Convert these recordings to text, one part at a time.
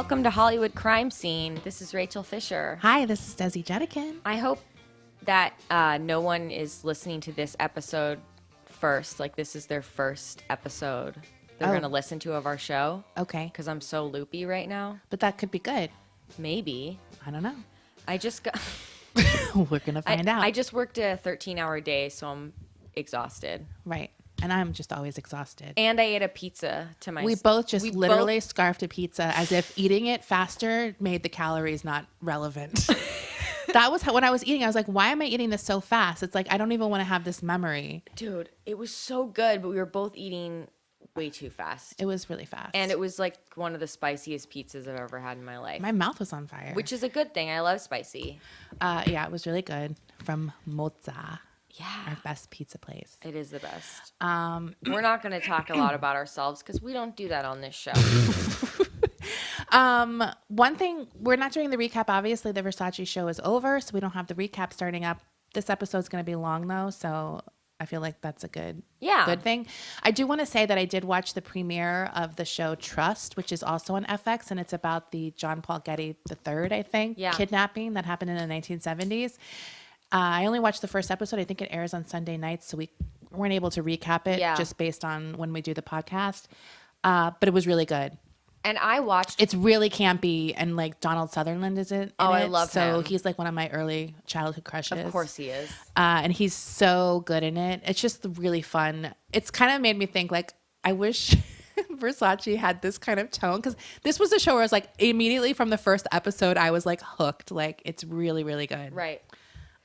welcome to Hollywood Crime Scene. This is Rachel Fisher. Hi, this is Desi Jedeikin. I hope that no one is listening to this episode first. Like, this is their first episode they're going to listen to of our show. Okay. Because I'm so loopy right now. But that could be good. Maybe. I don't know. I just got... We're going to find out. I just worked a 13-hour day, so I'm exhausted. Right. And I'm just always exhausted. And I ate a pizza to myself. We both just literally scarfed a pizza as if eating it faster made the calories not relevant. That was how, when I was eating, I was like, why am I eating this so fast? It's like, I don't even want to have this memory. Dude, it was so good, but we were both eating way too fast. It was really fast. And it was like one of the spiciest pizzas I've ever had in my life. My mouth was on fire. Which is a good thing. I love spicy. Yeah, it was really good. From Mozza. Yeah. Our best pizza place. It is the best. We're not going to talk a lot about ourselves because we don't do that on this show. One thing, we're not doing the recap. Obviously, the Versace show is over, so we don't have the recap starting up. This episode's going to be long, though, so I feel like that's a good thing. I do want to say that I did watch the premiere of the show Trust, which is also on FX, and it's about the John Paul Getty III, I think, kidnapping that happened in the 1970s. I only watched the first episode. I think it airs on Sunday nights, so we weren't able to recap it just based on when we do the podcast. But it was really good. And I watched... It's really campy, and like Donald Sutherland is it. I love him. So he's like one of my early childhood crushes. Of course he is. And he's so good in it. It's just really fun. It's kind of made me think like, I wish... Versace had this kind of tone, because this was a show where I was like, immediately from the first episode, I was like hooked. Like, it's really, really good. Right.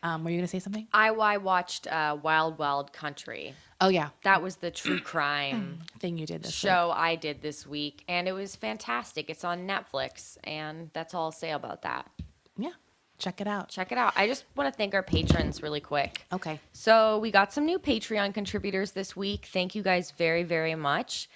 Were you going to say something? I watched Wild Wild Country. Oh, yeah. That was the true crime thing you did this show week. I did this week, and it was fantastic. It's on Netflix, and that's all I'll say about that. Yeah. Check it out. Check it out. I just want to thank our patrons really quick. Okay. So we got some new Patreon contributors this week. Thank you guys very, very much.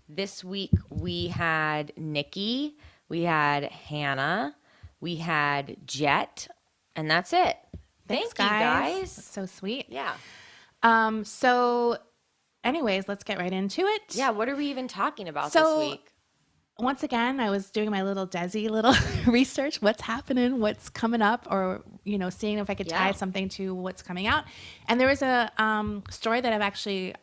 This week we had Nikki, we had Hannah, we had Jet, and that's it. Thanks, Thank you guys. That's so sweet. Yeah. So anyways, let's get right into it. Yeah, what are we even talking about this week? Once again, I was doing my little Desi research. What's happening? What's coming up? Or, seeing if I could tie something to what's coming out. And there was a story that I've actually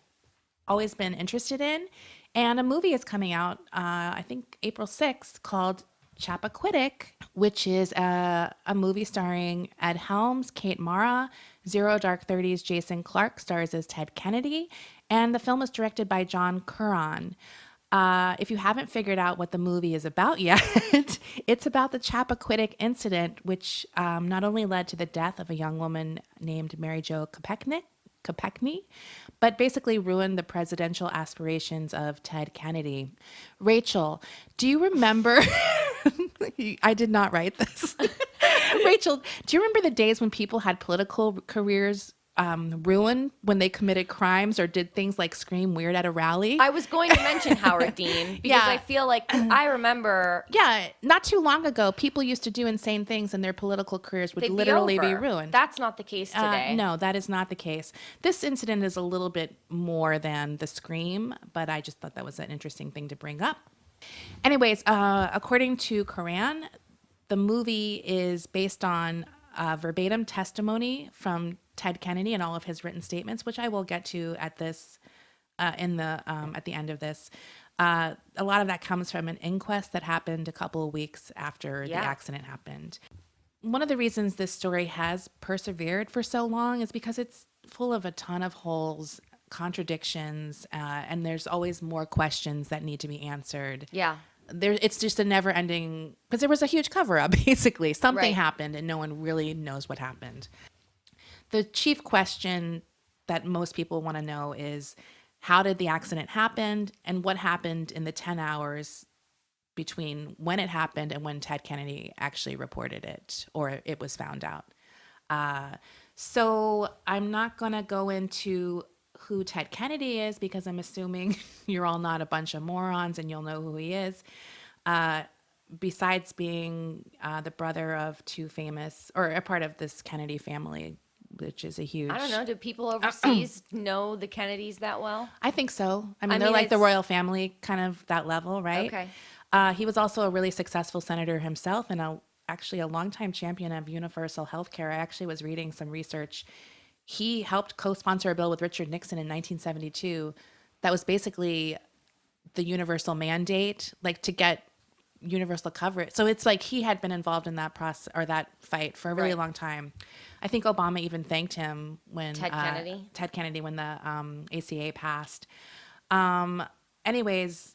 always been interested in. And a movie is coming out, I think April 6th, called Chappaquiddick, which is a movie starring Ed Helms, Kate Mara, Zero Dark 30's Jason Clarke stars as Ted Kennedy, and the film is directed by John Curran. If you haven't figured out what the movie is about yet, it's about the Chappaquiddick incident, which not only led to the death of a young woman named Mary Jo Kopechne, but basically ruined the presidential aspirations of Ted Kennedy. Rachel, do you remember... I did not write this. Rachel, do you remember the days when people had political careers ruined when they committed crimes or did things like scream weird at a rally? I was going to mention Howard Dean because I feel like I remember... Yeah, not too long ago, people used to do insane things and their political careers would literally be ruined. That's not the case today. No, that is not the case. This incident is a little bit more than the scream, but I just thought that was an interesting thing to bring up. Anyways, according to Curran, the movie is based on verbatim testimony from Ted Kennedy and all of his written statements, which I will get to at this at the end of this. A lot of that comes from an inquest that happened a couple of weeks after the accident happened. One of the reasons this story has persevered for so long is because it's full of a ton of holes, contradictions, and there's always more questions that need to be answered. Yeah. It's just a never-ending, because there was a huge cover-up, basically. Something happened, and no one really knows what happened. The chief question that most people want to know is, how did the accident happen, and what happened in the 10 hours between when it happened and when Ted Kennedy actually reported it, or it was found out. So I'm not going to go into who Ted Kennedy is, because I'm assuming you're all not a bunch of morons and you'll know who he is. Besides being the brother of two famous, or a part of this Kennedy family, which is a huge... I don't know. Do people overseas know the Kennedys that well? I think so. I mean they're like the royal family, kind of that level, right? Okay. He was also a really successful senator himself and actually a longtime champion of universal health care. I actually was reading some research. He helped co-sponsor a bill with Richard Nixon in 1972 that was basically the universal mandate, like to get universal coverage. So it's like he had been involved in that process or that fight for a really long time. I think Obama even thanked him when Ted Kennedy when the ACA passed. Anyways,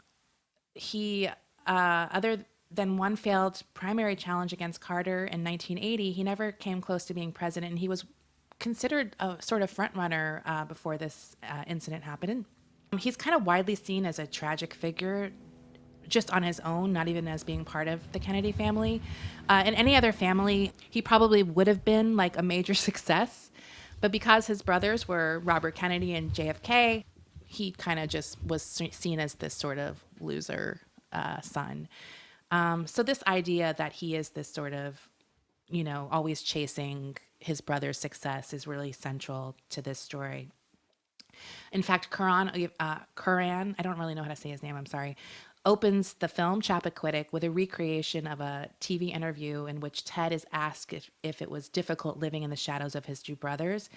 he other than one failed primary challenge against Carter in 1980, he never came close to being president, and he was considered a sort of front runner before this incident happened. He's kind of widely seen as a tragic figure just on his own, not even as being part of the Kennedy family. In any other family, he probably would have been like a major success. But because his brothers were Robert Kennedy and JFK, he kind of just was seen as this sort of loser son. So this idea that he is this sort of, always chasing his brother's success is really central to this story. In fact, Curran, I don't really know how to say his name, I'm sorry, opens the film Chappaquiddick with a recreation of a TV interview in which Ted is asked if it was difficult living in the shadows of his two brothers.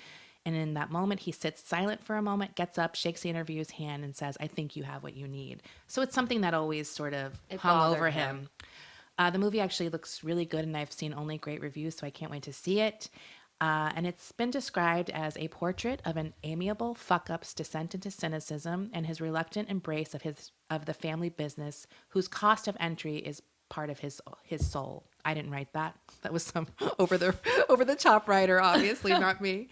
And in that moment, he sits silent for a moment, gets up, shakes the interviewer's hand, and says, "I think you have what you need." So it's something that always sort of hung over him. The movie actually looks really good, and I've seen only great reviews, so I can't wait to see it. And it's been described as a portrait of an amiable fuck-up's descent into cynicism and his reluctant embrace of the family business, whose cost of entry is part of his soul. I didn't write that. That was some over the top writer, obviously, not me.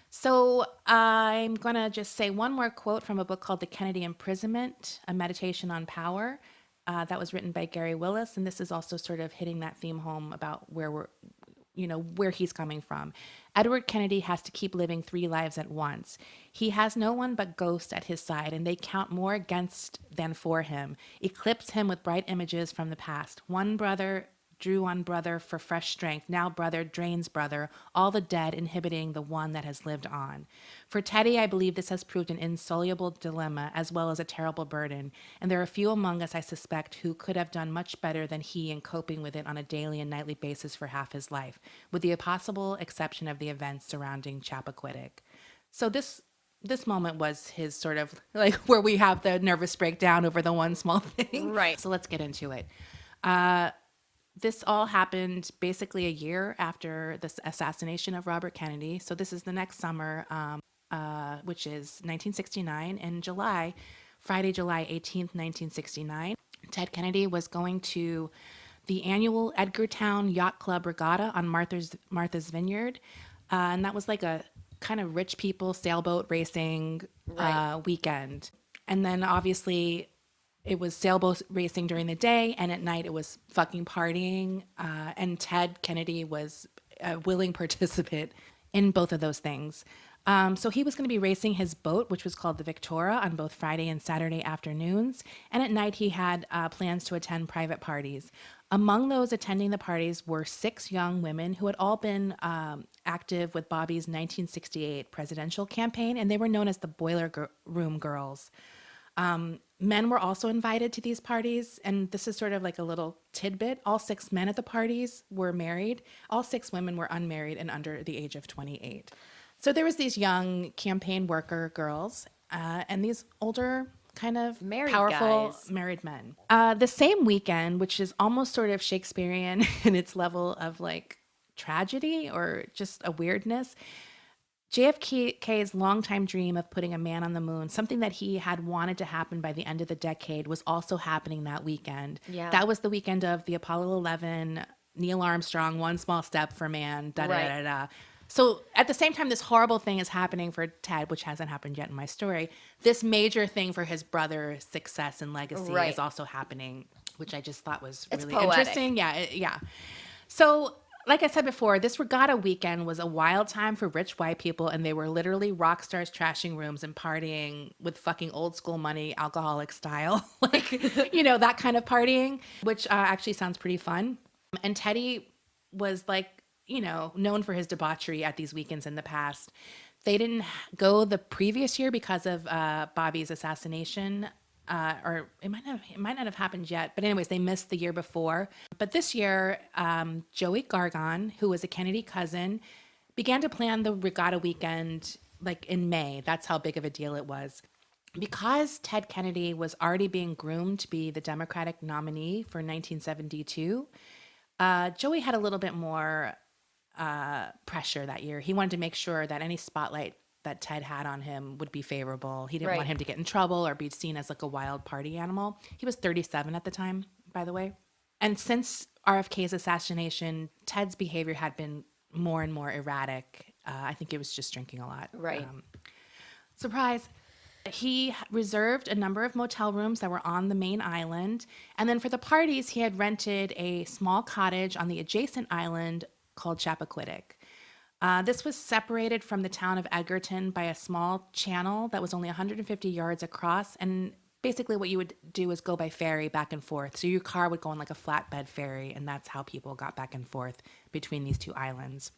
So I'm going to just say one more quote from a book called The Kennedy Imprisonment, A Meditation on Power. That was written by Gary Willis, and this is also sort of hitting that theme home about where he's coming from. Edward Kennedy has to keep living 3 lives at once. He has no one but ghosts at his side, and they count more against than for him, eclipse him with bright images from the past. One brother drew on brother for fresh strength. Now brother drains brother, all the dead inhibiting the one that has lived on. For Teddy, I believe this has proved an insoluble dilemma as well as a terrible burden, and there are few among us, I suspect, who could have done much better than he in coping with it on a daily and nightly basis for half his life, with the possible exception of the events surrounding Chappaquiddick. So this moment was his sort of like where we have the nervous breakdown over the one small thing. Right. So let's get into it. This all happened basically a year after the assassination of Robert Kennedy. So this is the next summer, which is 1969. In July, Friday, July 18th, 1969, Ted Kennedy was going to the annual Edgartown Yacht Club Regatta on Martha's Vineyard. And that was like a kind of rich people sailboat racing weekend. And then obviously it was sailboat racing during the day, and at night it was fucking partying. And Ted Kennedy was a willing participant in both of those things. So he was going to be racing his boat, which was called the Victoria, on both Friday and Saturday afternoons. And at night he had plans to attend private parties. Among those attending the parties were 6 young women who had all been active with Bobby's 1968 presidential campaign, and they were known as the Boiler Room Girls. Men were also invited to these parties, and this is sort of like a little tidbit. All 6 men at the parties were married. All 6 women were unmarried and under the age of 28. So there was these young campaign worker girls and these older kind of married powerful guys. Married men. The same weekend, which is almost sort of Shakespearean in its level of like tragedy or just a weirdness, JFK's longtime dream of putting a man on the moon, something that he had wanted to happen by the end of the decade, was also happening that weekend. Yeah. That was the weekend of the Apollo 11, Neil Armstrong, one small step for man, da-da-da-da-da. So at the same time, this horrible thing is happening for Ted, which hasn't happened yet in my story. This major thing for his brother's success and legacy is also happening, which I just thought was really interesting. Yeah. So like I said before, this regatta weekend was a wild time for rich white people, and they were literally rock stars trashing rooms and partying with fucking old school money, alcoholic style, like, that kind of partying, which actually sounds pretty fun. And Teddy was like, known for his debauchery at these weekends in the past. They didn't go the previous year because of Bobby's assassination. or it might not have happened yet. But anyways, they missed the year before. But this year, Joey Gargan, who was a Kennedy cousin, began to plan the regatta weekend like in May. That's how big of a deal it was. Because Ted Kennedy was already being groomed to be the Democratic nominee for 1972, Joey had a little bit more pressure that year. He wanted to make sure that any spotlight that Ted had on him would be favorable. He didn't want him to get in trouble or be seen as like a wild party animal. He was 37 at the time, by the way. And since RFK's assassination, Ted's behavior had been more and more erratic. I think he was just drinking a lot. Right. Surprise. He reserved a number of motel rooms that were on the main island. And then for the parties, he had rented a small cottage on the adjacent island called Chappaquiddick. This was separated from the town of Edgerton by a small channel that was only 150 yards across. And basically what you would do is go by ferry back and forth. So your car would go on like a flatbed ferry, and that's how people got back and forth between these two islands.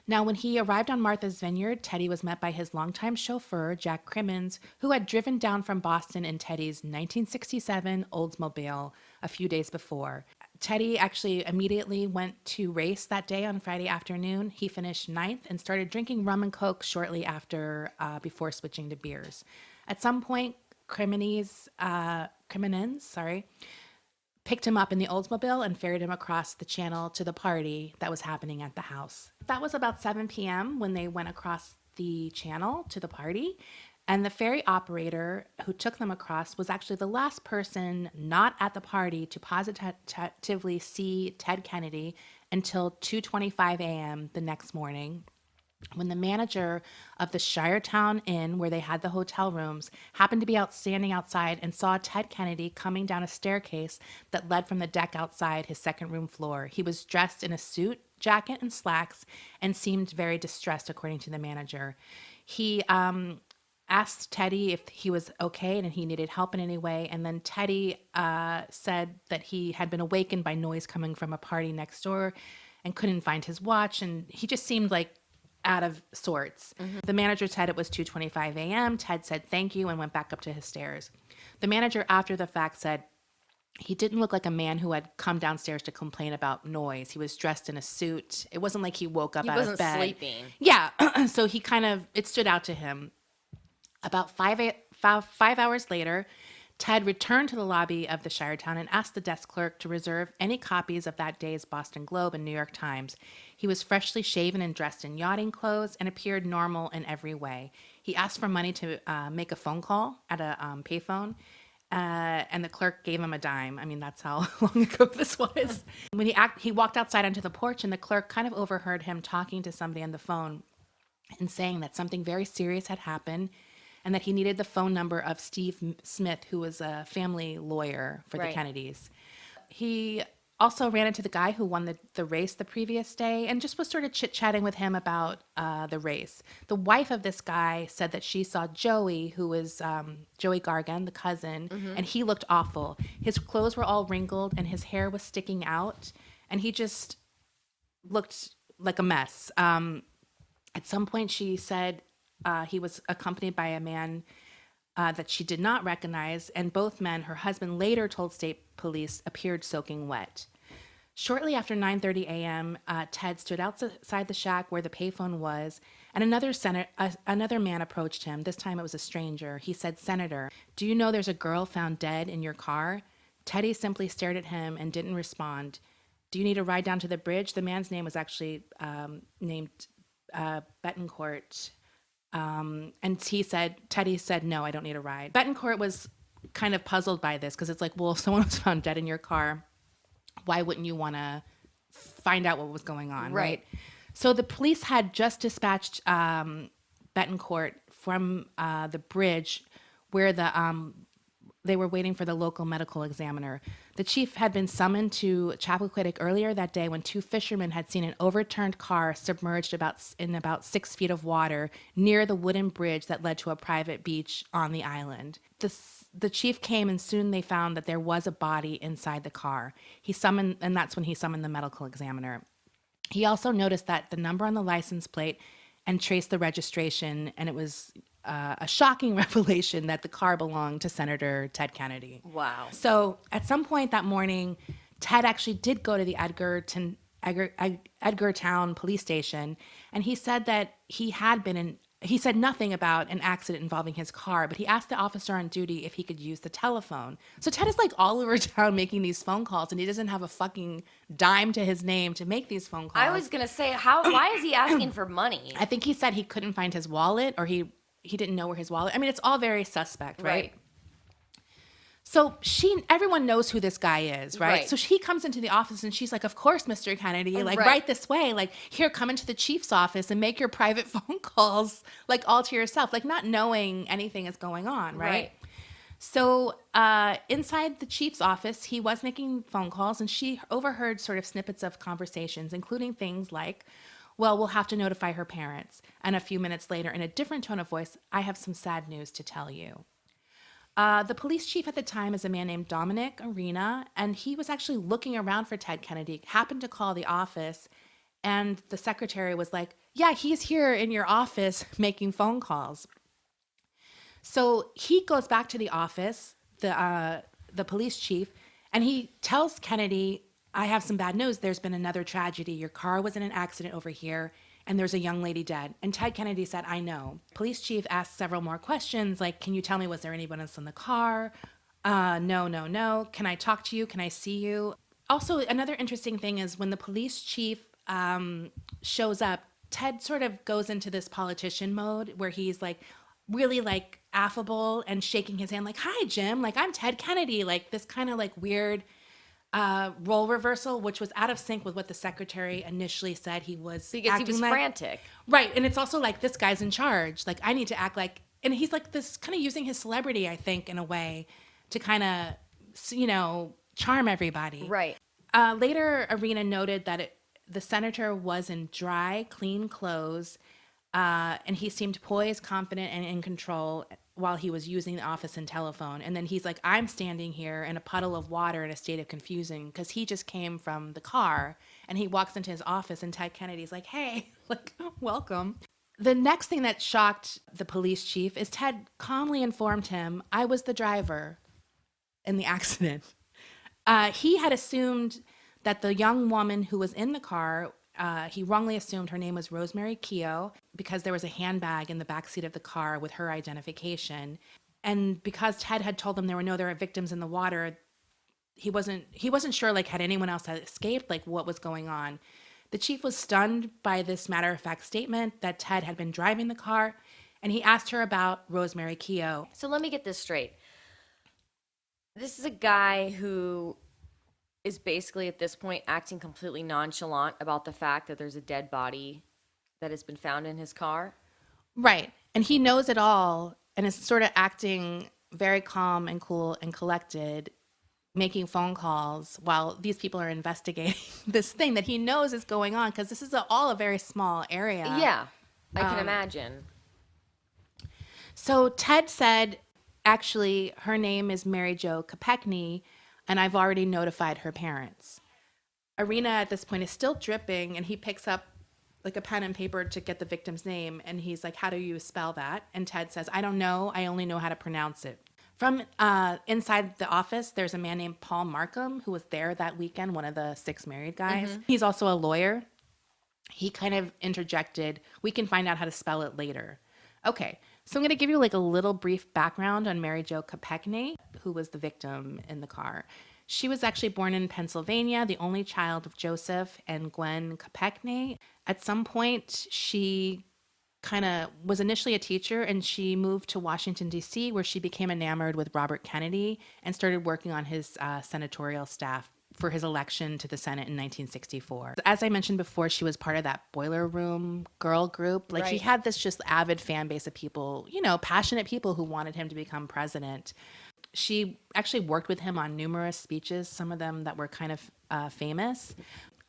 Now, when he arrived on Martha's Vineyard, Teddy was met by his longtime chauffeur, Jack Crimmins, who had driven down from Boston in Teddy's 1967 Oldsmobile a few days before. Teddy actually immediately went to race that day on Friday afternoon. He finished ninth and started drinking rum and coke shortly after, before switching to beers. At some point, Crimmins picked him up in the Oldsmobile and ferried him across the channel to the party that was happening at the house. That was about 7 p.m. when they went across the channel to the party. And the ferry operator who took them across was actually the last person not at the party to positively see Ted Kennedy until 2:25 a.m. the next morning, when the manager of the Shiretown Inn, where they had the hotel rooms, happened to be standing outside and saw Ted Kennedy coming down a staircase that led from the deck outside his second room floor. He was dressed in a suit, jacket, and slacks and seemed very distressed, according to the manager. He asked Teddy if he was okay and he needed help in any way. And then Teddy said that he had been awakened by noise coming from a party next door and couldn't find his watch. And he just seemed like out of sorts. Mm-hmm. The manager said it was 2:25 a.m. Ted said thank you and went back up to his stairs. The manager, after the fact, said he didn't look like a man who had come downstairs to complain about noise. He was dressed in a suit. It wasn't like he woke up out of bed. He wasn't sleeping. Yeah. So he it stood out to him. About 5 hours later, Ted returned to the lobby of the Shiretown and asked the desk clerk to reserve any copies of that day's Boston Globe and New York Times. He was freshly shaven and dressed in yachting clothes and appeared normal in every way. He asked for money to make a phone call at a payphone, and the clerk gave him a dime. I mean, that's how long ago this was. When he walked outside onto the porch, and the clerk kind of overheard him talking to somebody on the phone and saying that something very serious had happened, and that he needed the phone number of Steve Smith, who was a family lawyer for the Kennedys. He also ran into the guy who won the race the previous day and just was sort of chit-chatting with him about the race. The wife of this guy said that she saw Joey, who was Joey Gargan, the cousin, and he looked awful. His clothes were all wrinkled and his hair was sticking out, and he just looked like a mess. At some point, she said he was accompanied by a man that she did not recognize, and both men, her husband later told state police, appeared soaking wet. Shortly after 9:30 a.m., Ted stood outside the shack where the payphone was, and another man approached him. This time it was a stranger. He said, "Senator, do you know there's a girl found dead in your car?" Teddy simply stared at him and didn't respond. "Do you need a ride down to the bridge?" The man's name was actually named Betancourt. And Teddy said, "No, I don't need a ride." Betancourt was kind of puzzled by this because it's like, well, if someone was found dead in your car, why wouldn't you want to find out what was going on, right? So the police had just dispatched Betancourt from the bridge where they were waiting for the local medical examiner. The chief had been summoned to Chappaquiddick earlier that day when two fishermen had seen an overturned car submerged in about 6 feet of water near the wooden bridge that led to a private beach on the island. The chief came, and soon they found that there was a body inside the car. And that's when he summoned the medical examiner. He also noticed that the number on the license plate and traced the registration, and it was a shocking revelation that the car belonged to Senator Ted Kennedy. Wow. So at some point that morning, Ted actually did go to the Edgartown police station, and he said that he said nothing about an accident involving his car, but he asked the officer on duty if he could use the telephone. So Ted is like all over town making these phone calls, and he doesn't have a fucking dime to his name to make these phone calls. I was going to say, why is he asking for money? I think he said he couldn't find his wallet, or he didn't know where his wallet. I mean, it's all very suspect, right? So everyone knows who this guy is, right? So she comes into the office and she's like, "Of course, Mr. Kennedy, like right this way, like here, come into the chief's office and make your private phone calls, like all to yourself, like not knowing anything is going on, right?" So inside the chief's office, he was making phone calls, and she overheard sort of snippets of conversations, including things like, "Well, we'll have to notify her parents." And a few minutes later, in a different tone of voice, "I have some sad news to tell you." The police chief at the time is a man named Dominic Arena, and he was actually looking around for Ted Kennedy, happened to call the office, and the secretary was like, "Yeah, he's here in your office making phone calls." So he goes back to the office, the police chief, and he tells Kennedy, "I have some bad news. There's been another tragedy. Your car was in an accident over here, and there's a young lady dead." And Ted Kennedy said, "I know." Police chief asked several more questions, like, "Can you tell me, was there anyone else in the car?" No. "Can I talk to you? Can I see you?" Also, another interesting thing is when the police chief shows up, Ted sort of goes into this politician mode where he's like really like affable and shaking his hand like, "Hi, Jim. Like, I'm Ted Kennedy." Like this kind of like weird role reversal, which was out of sync with what the secretary initially said he was. Because he was frantic. Right. And it's also like, this guy's in charge. Like, I need to act like, and he's like this kind of using his celebrity, I think, in a way to kind of, charm everybody. Right. Later, Arena noted that the senator was in dry, clean clothes, and he seemed poised, confident, and in control while he was using the office and telephone. And then he's like, "I'm standing here in a puddle of water in a state of confusion," because he just came from the car, and he walks into his office, and Ted Kennedy's like, "Hey, like, welcome." The next thing that shocked the police chief is Ted calmly informed him, "I was the driver in the accident." He had assumed that the young woman who was in the car, he wrongly assumed her name was Rosemary Keogh because there was a handbag in the backseat of the car with her identification. And because Ted had told them there were no other victims in the water, he wasn't sure, like, had anyone else had escaped, like, what was going on. The chief was stunned by this matter-of-fact statement that Ted had been driving the car, and he asked her about Rosemary Keogh. So let me get this straight. This is a guy who is basically at this point acting completely nonchalant about the fact that there's a dead body that has been found in his car. Right. And he knows it all and is sort of acting very calm and cool and collected, making phone calls while these people are investigating this thing that he knows is going on, because this is all a very small area. Yeah, I can imagine. So Ted said, "Actually, her name is Mary Jo Kopechne, and I've already notified her parents." Arena at this point is still dripping, and he picks up like a pen and paper to get the victim's name, and he's like, "How do you spell that?" And Ted says, "I don't know. I only know how to pronounce it." From inside the office, there's a man named Paul Markham who was there that weekend, one of the 6 married guys. Mm-hmm. He's also a lawyer. He kind of interjected, "We can find out how to spell it later." Okay, so I'm going to give you like a little brief background on Mary Jo Kopechne, who was the victim in the car. She was actually born in Pennsylvania, the only child of Joseph and Gwen Kopechne. At some point, she kind of was initially a teacher, and she moved to Washington, D.C., where she became enamored with Robert Kennedy and started working on his senatorial staff for his election to the Senate in 1964. As I mentioned before, she was part of that Boiler Room girl group. Like, he had this just avid fan base of people, passionate people who wanted him to become president. She actually worked with him on numerous speeches, some of them that were kind of famous.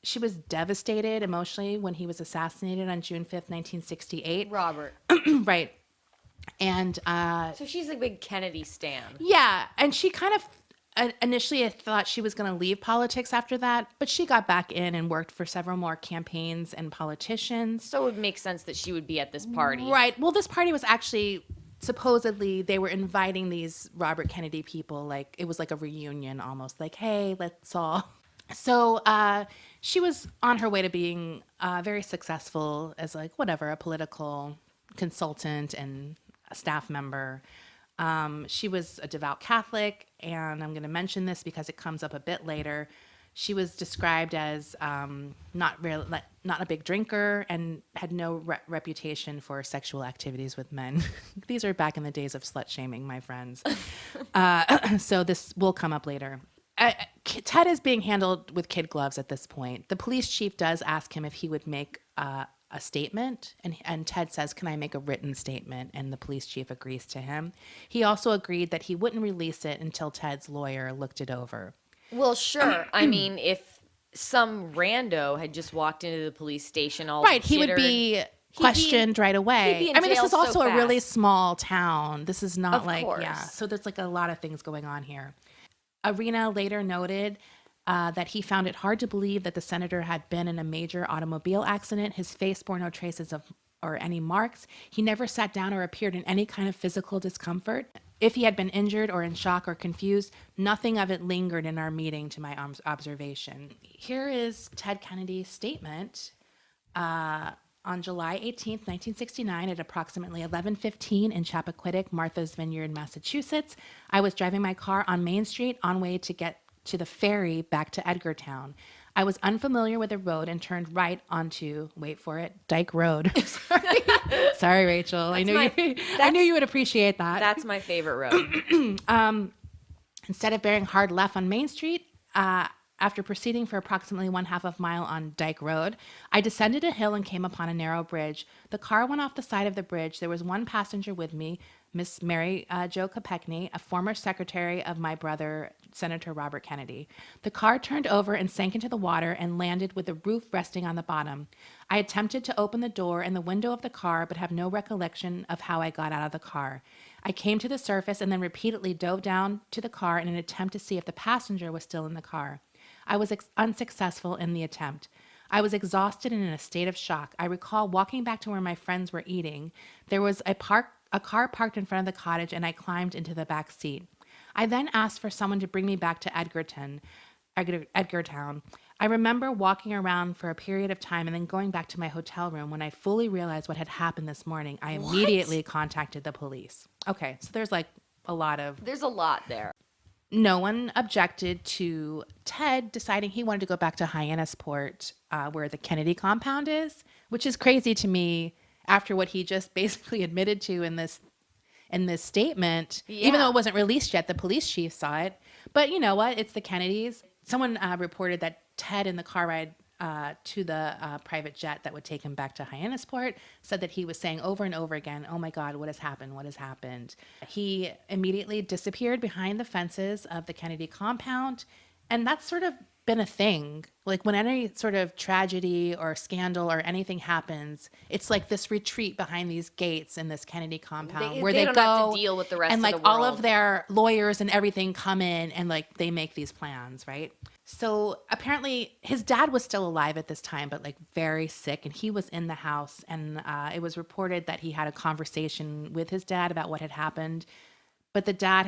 She was devastated emotionally when he was assassinated on June 5th, 1968. Robert. Right. And so she's a big Kennedy stan. Yeah. And she kind of initially thought she was going to leave politics after that, but she got back in and worked for several more campaigns and politicians. So it would make sense that she would be at this party. Right. Well, this party was actually supposedly they were inviting these Robert Kennedy people, like it was like a reunion almost, like, hey, let's all. So she was on her way to being very successful as like whatever, a political consultant and a staff member. She was a devout Catholic, and I'm going to mention this because it comes up a bit later. She was described as not a big drinker and had no reputation for sexual activities with men. These are back in the days of slut shaming, my friends. So this will come up later. Ted is being handled with kid gloves at this point. The police chief does ask him if he would make a statement, and Ted says, "Can I make a written statement?" And the police chief agrees to him. He also agreed that he wouldn't release it until Ted's lawyer looked it over. Well, sure. I mean, if some rando had just walked into the police station all right, he would jittered, be questioned right away. I mean, this is also so a really fast. small town. This is not Of like, course. yeah. So there's like a lot of things going on here. Arena later noted that he found it hard to believe that the senator had been in a major automobile accident. His face bore no traces of or any marks. He never sat down or appeared in any kind of physical discomfort. If he had been injured or in shock or confused, nothing of it lingered in our meeting to my observation. Here is Ted Kennedy's statement. On July 18th, 1969, at approximately 11:15 in Chappaquiddick, Martha's Vineyard, Massachusetts, I was driving my car on Main Street on way to get to the ferry back to Edgartown. I was unfamiliar with the road and turned right onto, wait for it, Dyke Road. Sorry, Rachel. I knew you would appreciate that. That's my favorite road. Instead of bearing hard left on Main Street, after proceeding for approximately 1/2 mile on Dyke Road, I descended a hill and came upon a narrow bridge. The car went off the side of the bridge. There was one passenger with me, Miss Mary Jo Kopechne, a former secretary of my brother, Senator Robert Kennedy. The car turned over and sank into the water and landed with the roof resting on the bottom. I attempted to open the door and the window of the car, but have no recollection of how I got out of the car. I came to the surface and then repeatedly dove down to the car in an attempt to see if the passenger was still in the car. I was unsuccessful in the attempt. I was exhausted and in a state of shock. I recall walking back to where my friends were eating. There was a car parked in front of the cottage, and I climbed into the back seat. I then asked for someone to bring me back to Edgartown. I remember walking around for a period of time and then going back to my hotel room. When I fully realized what had happened this morning, I immediately contacted the police. Okay, so there's like a lot of... There's a lot there. No one objected to Ted deciding he wanted to go back to Hyannisport, where the Kennedy compound is, which is crazy to me after what he just basically admitted to in this statement. Yeah. Even though it wasn't released yet, the police chief saw it. But you know what? It's the Kennedys. Someone reported that Ted in the car ride to the private jet that would take him back to Hyannisport said that he was saying over and over again, "Oh my God, what has happened? What has happened?" He immediately disappeared behind the fences of the Kennedy compound. And that's sort of been a thing. Like when any sort of tragedy or scandal or anything happens, it's like this retreat behind these gates in this Kennedy compound where they don't go have to deal with the rest and of like the world. all of their lawyers and everything come in and like they make these plans, right? So apparently his dad was still alive at this time, but like very sick, and he was in the house, and it was reported that he had a conversation with his dad about what had happened. But the dad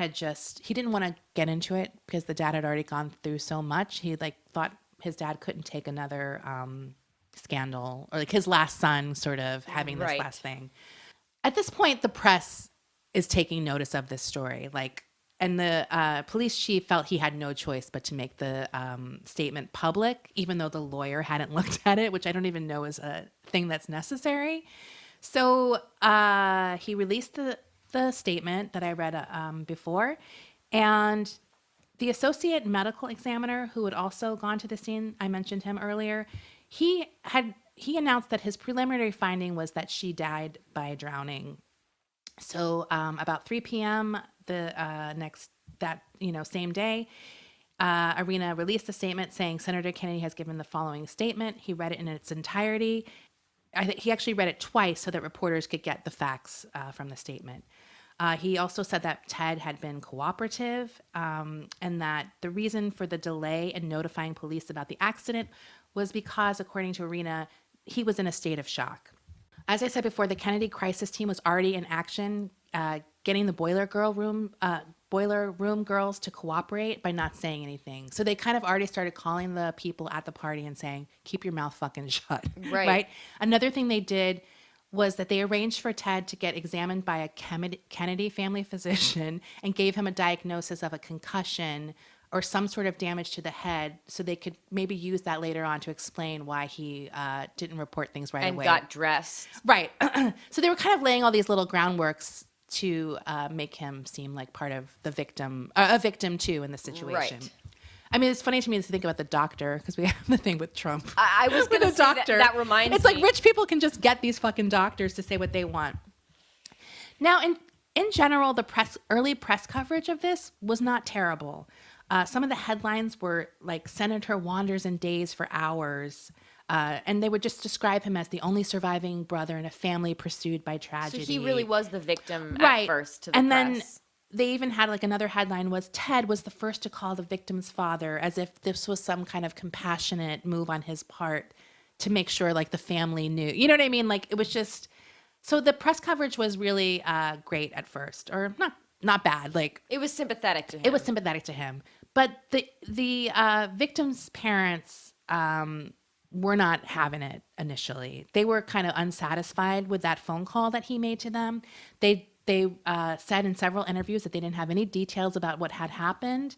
he didn't want to get into it because the dad had already gone through so much. He like thought his dad couldn't take another scandal, or like his last son sort of having this Right. last thing. At this point, the press is taking notice of this story. And the police chief felt he had no choice but to make the statement public, even though the lawyer hadn't looked at it, which I don't even know is a thing that's necessary. So he released the statement that I read before, and the associate medical examiner who had also gone to the scene, I mentioned him earlier, he announced that his preliminary finding was that she died by drowning. So about 3 p.m. Same day, Arena released a statement saying Senator Kennedy has given the following statement. He read it in its entirety. I think he actually read it twice so that reporters could get the facts from the statement. He also said that Ted had been cooperative, and that the reason for the delay in notifying police about the accident was because, according to Arena, he was in a state of shock. As I said before, the Kennedy crisis team was already in action getting the boiler room girls to cooperate by not saying anything. So they kind of already started calling the people at the party and saying, keep your mouth fucking shut. Right. Another thing they did was that they arranged for Ted to get examined by a Kennedy family physician and gave him a diagnosis of a concussion or some sort of damage to the head, so they could maybe use that later on to explain why he didn't report things right away. And got dressed. Right. So they were kind of laying all these little groundworks to make him seem like part of the victim, a victim too in the situation. Right. I mean, it's funny to me to think about the doctor, because we have the thing with Trump. I was going to say doctor. that reminds me. It's like rich people can just get these fucking doctors to say what they want. Now, in general, the early press coverage of this was not terrible. Some of the headlines were like, Senator wanders and days for hours. And they would just describe him as the only surviving brother in a family pursued by tragedy. So he really was the victim at first to the and press. Then they even had like another headline was, Ted was the first to call the victim's father, as if this was some kind of compassionate move on his part to make sure like the family knew. You know what I mean? Like it was just, so the press coverage was really great at first, or not bad. Like it was sympathetic to him. It was sympathetic to him. But the victim's parents were not having it initially. They were kind of unsatisfied with that phone call that he made to them. They said in several interviews that they didn't have any details about what had happened,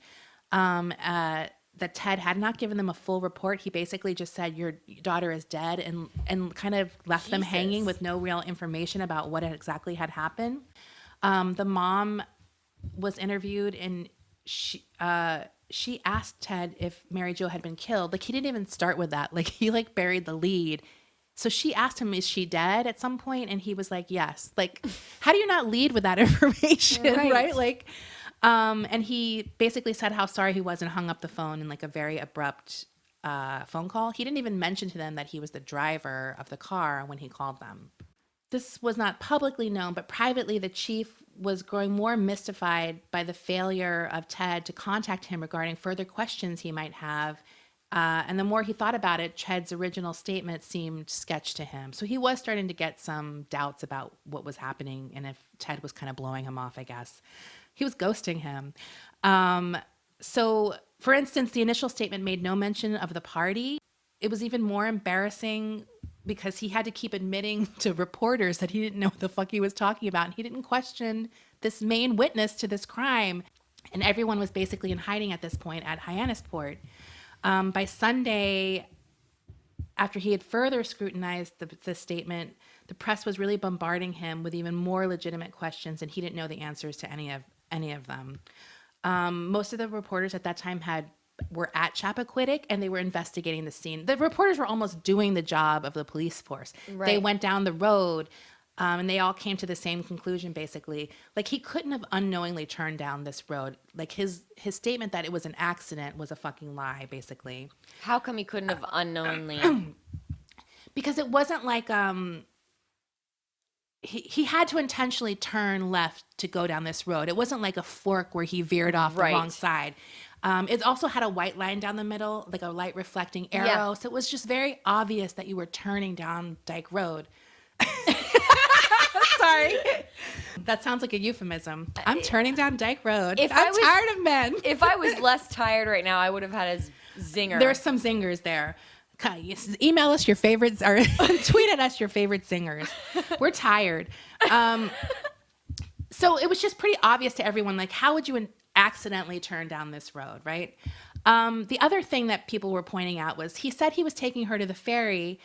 that Ted had not given them a full report. He basically just said, your daughter is dead, and kind of left them hanging with no real information about what exactly had happened. The mom was interviewed, and she asked Ted if Mary Jo had been killed. Like, he didn't even start with that. Like, he like buried the lead. So she asked him, is she dead at some point? And he was like, yes. Like, how do you not lead with that information? Right? Like, and he basically said how sorry he was and hung up the phone in like a very abrupt phone call. He didn't even mention to them that he was the driver of the car when he called them. This was not publicly known, but privately, the chief was growing more mystified by the failure of Ted to contact him regarding further questions he might have. And the more he thought about it, Ted's original statement seemed sketch to him. So he was starting to get some doubts about what was happening and if Ted was kind of blowing him off, I guess. He was ghosting him. So, for instance, the initial statement made no mention of the party. It was even more embarrassing because he had to keep admitting to reporters that he didn't know what the fuck he was talking about. He didn't question this main witness to this crime. And everyone was basically in hiding at this point at Hyannisport. By Sunday, after he had further scrutinized the statement, the press was really bombarding him with even more legitimate questions, and he didn't know the answers to any of them. Most of the reporters at that time were at Chappaquiddick, and they were investigating the scene. The reporters were almost doing the job of the police force. Right. They went down the road, and they all came to the same conclusion, basically. Like, he couldn't have unknowingly turned down this road. Like, his statement that it was an accident was a fucking lie, basically. How come he couldn't have unknowingly? Because it wasn't like he had to intentionally turn left to go down this road. It wasn't like a fork where he veered off the wrong side. It also had a white line down the middle, like a light reflecting arrow. Yeah. So it was just very obvious that you were turning down Dyke Road. Sorry. That sounds like a euphemism. I'm turning down Dyke Road. I'm tired of men. If I was less tired right now, I would have had a zinger. There are some zingers there. Email us your favorites or tweet at us your favorite zingers. We're tired. So it was just pretty obvious to everyone, like, how would you accidentally turn down this road, right? The other thing that people were pointing out was he said he was taking her to the ferry,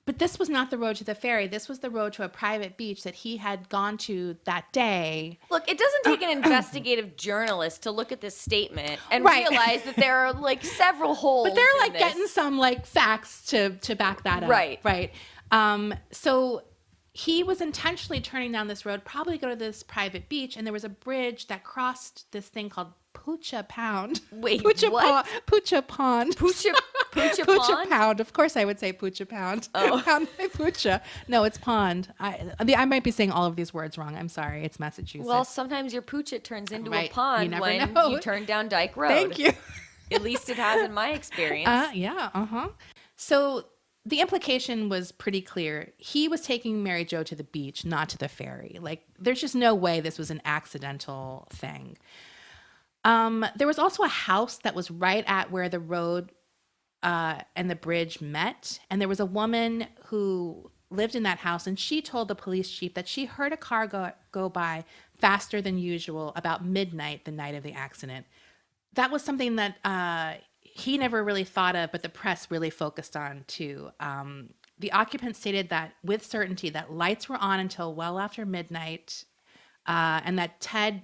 but this was not the road to the ferry. This was the road to a private beach that he had gone to that day. Look, it doesn't take an investigative journalist to look at this statement and realize that there are like several holes. But they're like getting some like facts to back that up. Right. So he was intentionally turning down this road, probably to go to this private beach, and there was a bridge that crossed this thing called Poocha Pound. Wait, Poocha what? Poocha Pond. Poocha Poocha Pound. Of course I would say Poocha Pound. Oh. Pound by Poocha. No, it's pond. I might be saying all of these words wrong. I'm sorry. It's Massachusetts. Well, sometimes your poocha turns into a You pond never when know. you turn down Dyke Road. Thank you. At least it has in my experience. Yeah. So the implication was pretty clear. He was taking Mary Jo to the beach, not to the ferry. Like, there's just no way this was an accidental thing. There was also a house that was right at where the road and the bridge met. And there was a woman who lived in that house, and she told the police chief that she heard a car go by faster than usual about midnight the night of the accident. That was something that he never really thought of, but the press really focused on too. The occupant stated that with certainty that lights were on until well after midnight, and that Ted,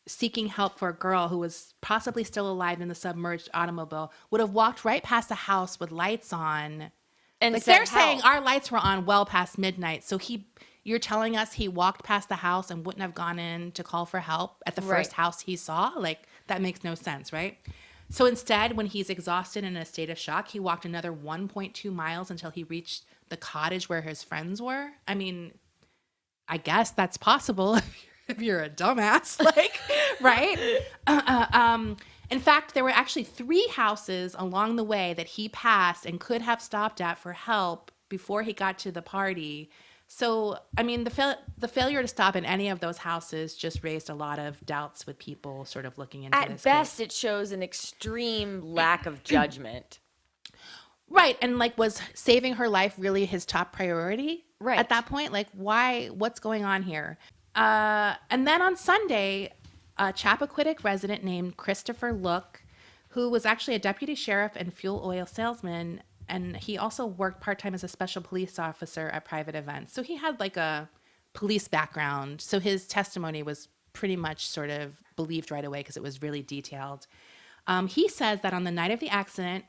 seeking help for a girl who was possibly still alive in the submerged automobile, would have walked right past the house with lights on. And like, said they're saying help. our lights were on well past midnight. So you're telling us he walked past the house and wouldn't have gone in to call for help at the first house he saw? Like, that makes no sense, right? So instead, when he's exhausted and in a state of shock, he walked another 1.2 miles until he reached the cottage where his friends were. I mean, I guess that's possible if you're a dumbass, like, right? In fact, there were actually 3 houses along the way that he passed and could have stopped at for help before he got to the party. So, I mean, the failure to stop in any of those houses just raised a lot of doubts with people sort of looking into this At best, case. it shows an extreme lack of judgment. Right. And like, was saving her life really his top priority? Right. At that point? Like, why? What's going on here? And then on Sunday, a Chappaquiddick resident named Christopher Look, who was actually a deputy sheriff and fuel oil salesman, and he also worked part-time as a special police officer at private events. So he had like a police background. So his testimony was pretty much sort of believed right away because it was really detailed. He says that on the night of the accident,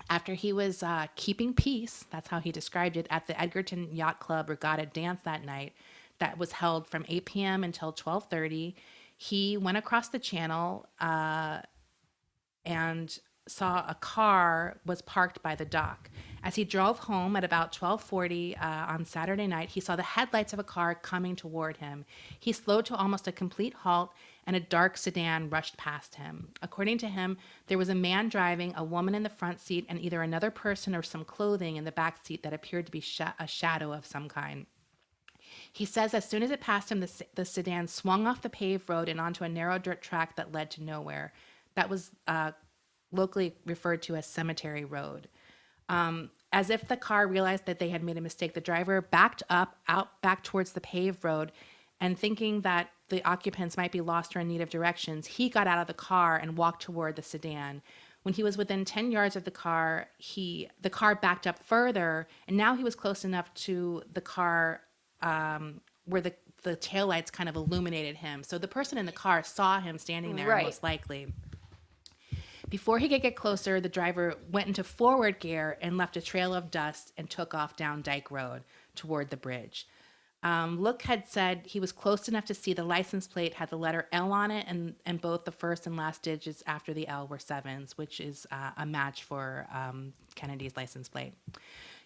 after he was keeping peace, that's how he described it, at the Edgerton Yacht Club Regatta dance that night that was held from 8 p.m. until 12:30, he went across the channel and saw a car was parked by the dock. As he drove home at about 12:40 on Saturday night, he saw the headlights of a car coming toward him. He slowed to almost a complete halt, and a dark sedan rushed past him. According to him, there was a man driving, a woman in the front seat, and either another person or some clothing in the back seat that appeared to be a shadow of some kind. He says as soon as it passed him, the sedan swung off the paved road and onto a narrow dirt track that led to nowhere. That was locally referred to as Cemetery Road. As if the car realized that they had made a mistake, the driver backed back towards the paved road, and thinking that the occupants might be lost or in need of directions, he got out of the car and walked toward the sedan. When he was within 10 yards of the car backed up further, and now he was close enough to the car where the taillights kind of illuminated him. So the person in the car saw him standing there, Right. most likely. Before he could get closer, the driver went into forward gear and left a trail of dust and took off down Dyke Road toward the bridge. Look had said he was close enough to see the license plate had the letter L on it, and both the first and last digits after the L were 7s, which is a match for Kennedy's license plate.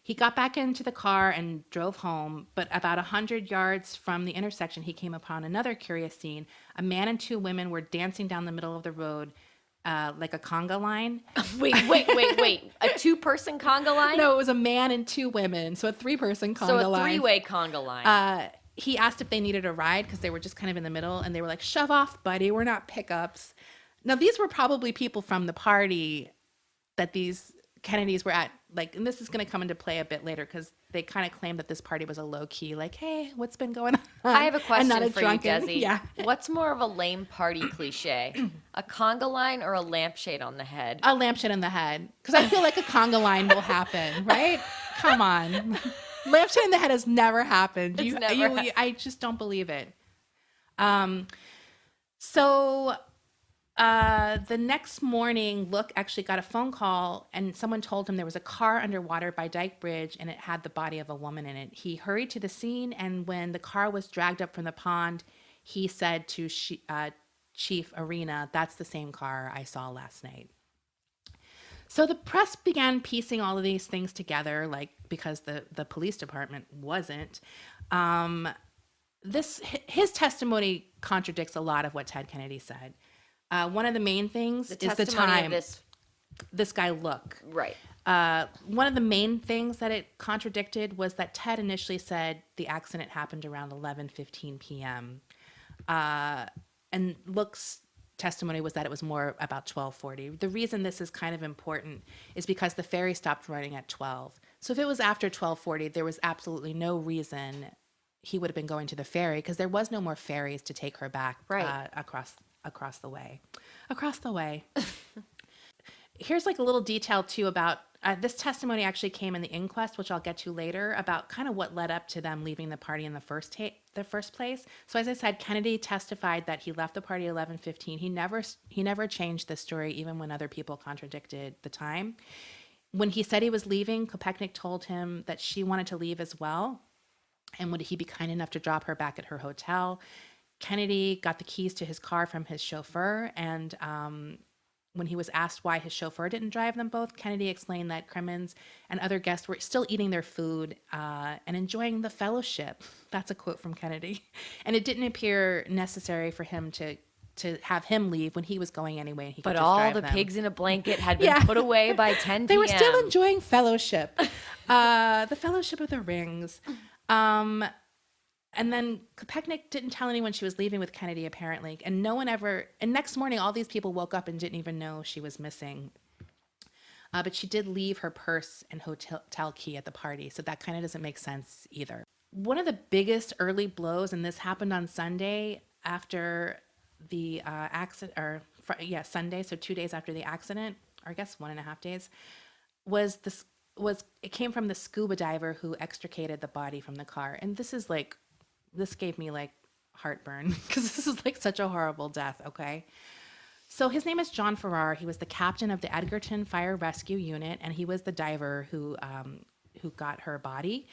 He got back into the car and drove home, but about 100 yards from the intersection, he came upon another curious scene. A man and 2 women were dancing down the middle of the road like a conga line. Wait. A 2-person conga line? No, it was a man and 2 women, so a 3-person conga line. So a 3-way conga line. He asked if they needed a ride because they were just kind of in the middle, and they were like, "Shove off, buddy, we're not pickups." Now, these were probably people from the party that these Kennedys were at, like, and this is going to come into play a bit later because they kind of claim that this party was a low key, like, "Hey, what's been going on?" I have a question not a for drunken. you, Desi. Yeah. What's more of a lame party cliche? A conga line or a lampshade on the head? A lampshade in the head, because I feel like a conga line will happen, right? Come on. Lampshade in the head has never happened. I just don't believe it. So the next morning, Look actually got a phone call, and someone told him there was a car underwater by Dyke Bridge, and it had the body of a woman in it. He hurried to the scene, and when the car was dragged up from the pond, he said to Chief Arena, "That's the same car I saw last night." So the press began piecing all of these things together, like, because the police department wasn't. His testimony contradicts a lot of what Ted Kennedy said. One of the main things is the testimony time of this guy Look. Right. One of the main things that it contradicted was that Ted initially said the accident happened around 11:15 p.m. And Look's testimony was that it was more about 12:40. The reason this is kind of important is because the ferry stopped running at 12. So if it was after 12:40, there was absolutely no reason he would have been going to the ferry because there was no more ferries to take her back across the way. Across the way. Here's like a little detail too about this testimony actually came in the inquest, which I'll get to later, about kind of what led up to them leaving the party in the first place. So as I said, Kennedy testified that he left the party at 11:15. He never changed the story, even when other people contradicted the time. When he said he was leaving, Kopechne told him that she wanted to leave as well, and would he be kind enough to drop her back at her hotel. Kennedy got the keys to his car from his chauffeur, and when he was asked why his chauffeur didn't drive them both, Kennedy explained that Crimmins and other guests were still eating their food and enjoying the fellowship. That's a quote from Kennedy. And it didn't appear necessary for him to have him leave when he was going anyway. And he But could just all drive the them. pigs in a blanket had been put away by 10 p.m. They were still enjoying fellowship. The fellowship of the rings. And then Kopechne didn't tell anyone she was leaving with Kennedy, apparently. And no one ever... And next morning, all these people woke up and didn't even know she was missing. But she did leave her purse and hotel key at the party. So that kind of doesn't make sense either. One of the biggest early blows, and this happened on Sunday after the accident... Sunday, so 2 days after the accident, or I guess 1.5 days, it came from the scuba diver who extricated the body from the car. And this gave me like heartburn because this is like such a horrible death. Okay. So his name is John Farrar. He was the captain of the Edgerton Fire Rescue Unit, and he was the diver who got her body.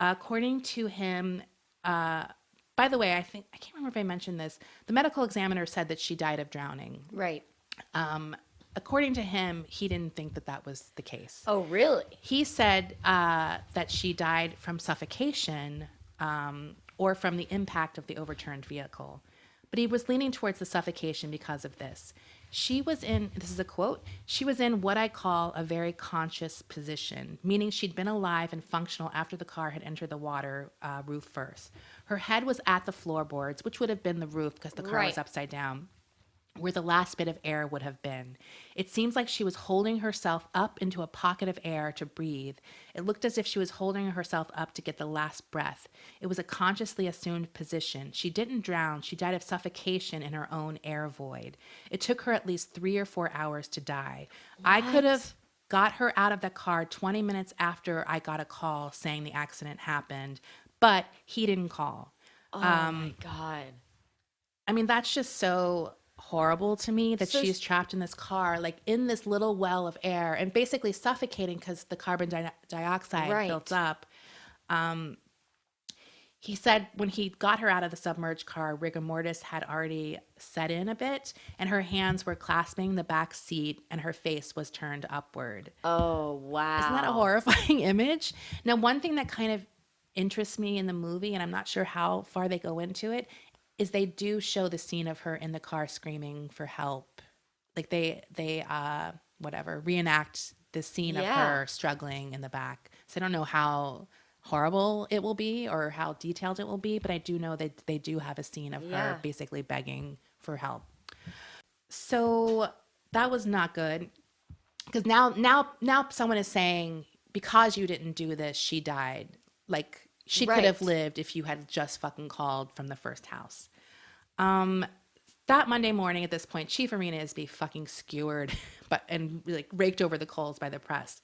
According to him, by the way, I can't remember if I mentioned this. The medical examiner said that she died of drowning. Right. According to him, he didn't think that was the case. Oh, really? He said that she died from suffocation, or from the impact of the overturned vehicle. But he was leaning towards the suffocation because of this. This is a quote, she was in what I call a very conscious position, meaning she'd been alive and functional after the car had entered the water roof first. Her head was at the floorboards, which would have been the roof because the car was upside down, where the last bit of air would have been. It seems like she was holding herself up into a pocket of air to breathe. It looked as if she was holding herself up to get the last breath. It was a consciously assumed position. She didn't drown. She died of suffocation in her own air void. It took her at least 3 or 4 hours to die. What? I could have got her out of the car 20 minutes after I got a call saying the accident happened, but he didn't call. Oh my God. I mean, that's just so horrible to me that she's trapped in this car, like in this little well of air and basically suffocating because the carbon dioxide built up. He said when he got her out of the submerged car, rigor mortis had already set in a bit and her hands were clasping the back seat and her face was turned upward. Oh, wow. Isn't that a horrifying image? Now, one thing that kind of interests me in the movie, and I'm not sure how far they go into it, is they do show the scene of her in the car screaming for help. Like they reenact the scene of her struggling in the back. So I don't know how horrible it will be or how detailed it will be, but I do know that they do have a scene of her basically begging for help. So that was not good. Because now someone is saying, because you didn't do this, she died. Like, she could have lived if you had just fucking called from the first house. That Monday morning at this point, Chief Arena is being fucking skewered and like raked over the coals by the press.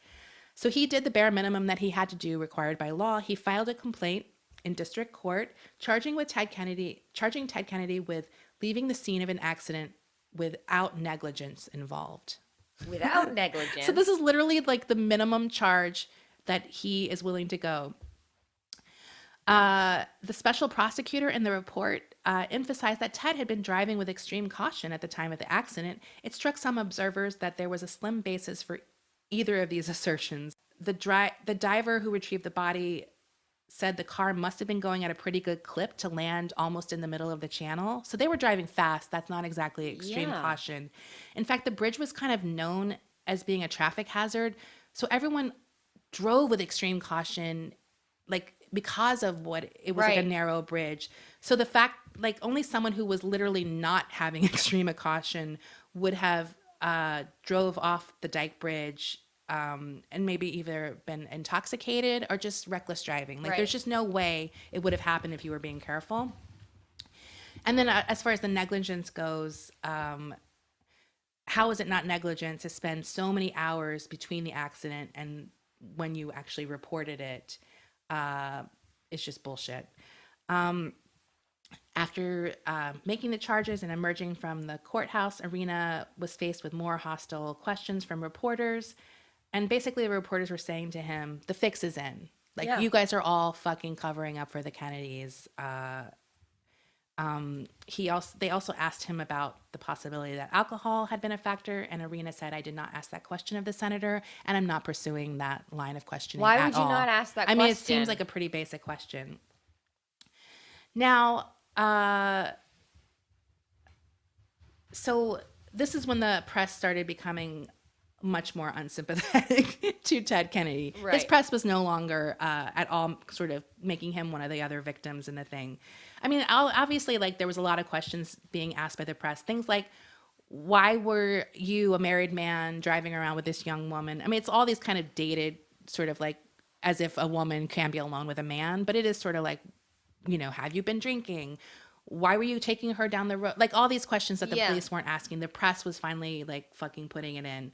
So he did the bare minimum that he had to do required by law. He filed a complaint in district court charging Ted Kennedy with leaving the scene of an accident without negligence involved. Without negligence. So this is literally like the minimum charge that he is willing to go. The special prosecutor in the report emphasized that Ted had been driving with extreme caution at the time of the accident. It struck some observers that there was a slim basis for either of these assertions. The diver who retrieved the body said the car must have been going at a pretty good clip to land almost in the middle of the channel. So they were driving fast. That's not exactly extreme caution. In fact, the bridge was kind of known as being a traffic hazard So everyone drove with extreme caution, like because of what it was like a narrow bridge. So the fact, like only someone who was literally not having extreme caution would have drove off the Dyke Bridge and maybe either been intoxicated or just reckless driving. Like there's just no way it would have happened if you were being careful. And then as far as the negligence goes, how is it not negligent to spend so many hours between the accident and when you actually reported it? It's just bullshit. After making the charges and emerging from the courthouse, Irina was faced with more hostile questions from reporters. And basically the reporters were saying to him, the fix is in. Like, you guys are all fucking covering up for the Kennedys. They also asked him about the possibility that alcohol had been a factor, and Irina said, I did not ask that question of the senator, and I'm not pursuing that line of questioning. Why would you not ask that question? I mean, it seems like a pretty basic question. Now, so this is when the press started becoming much more unsympathetic to Ted Kennedy. Right. His press was no longer at all sort of making him one of the other victims in the thing. I mean, obviously, like there was a lot of questions being asked by the press. Things like, why were you, a married man, driving around with this young woman? I mean, it's all these kind of dated sort of like as if a woman can be alone with a man. But it is sort of like, you know, have you been drinking? Why were you taking her down the road? Like all these questions that the police weren't asking. The press was finally like fucking putting it in.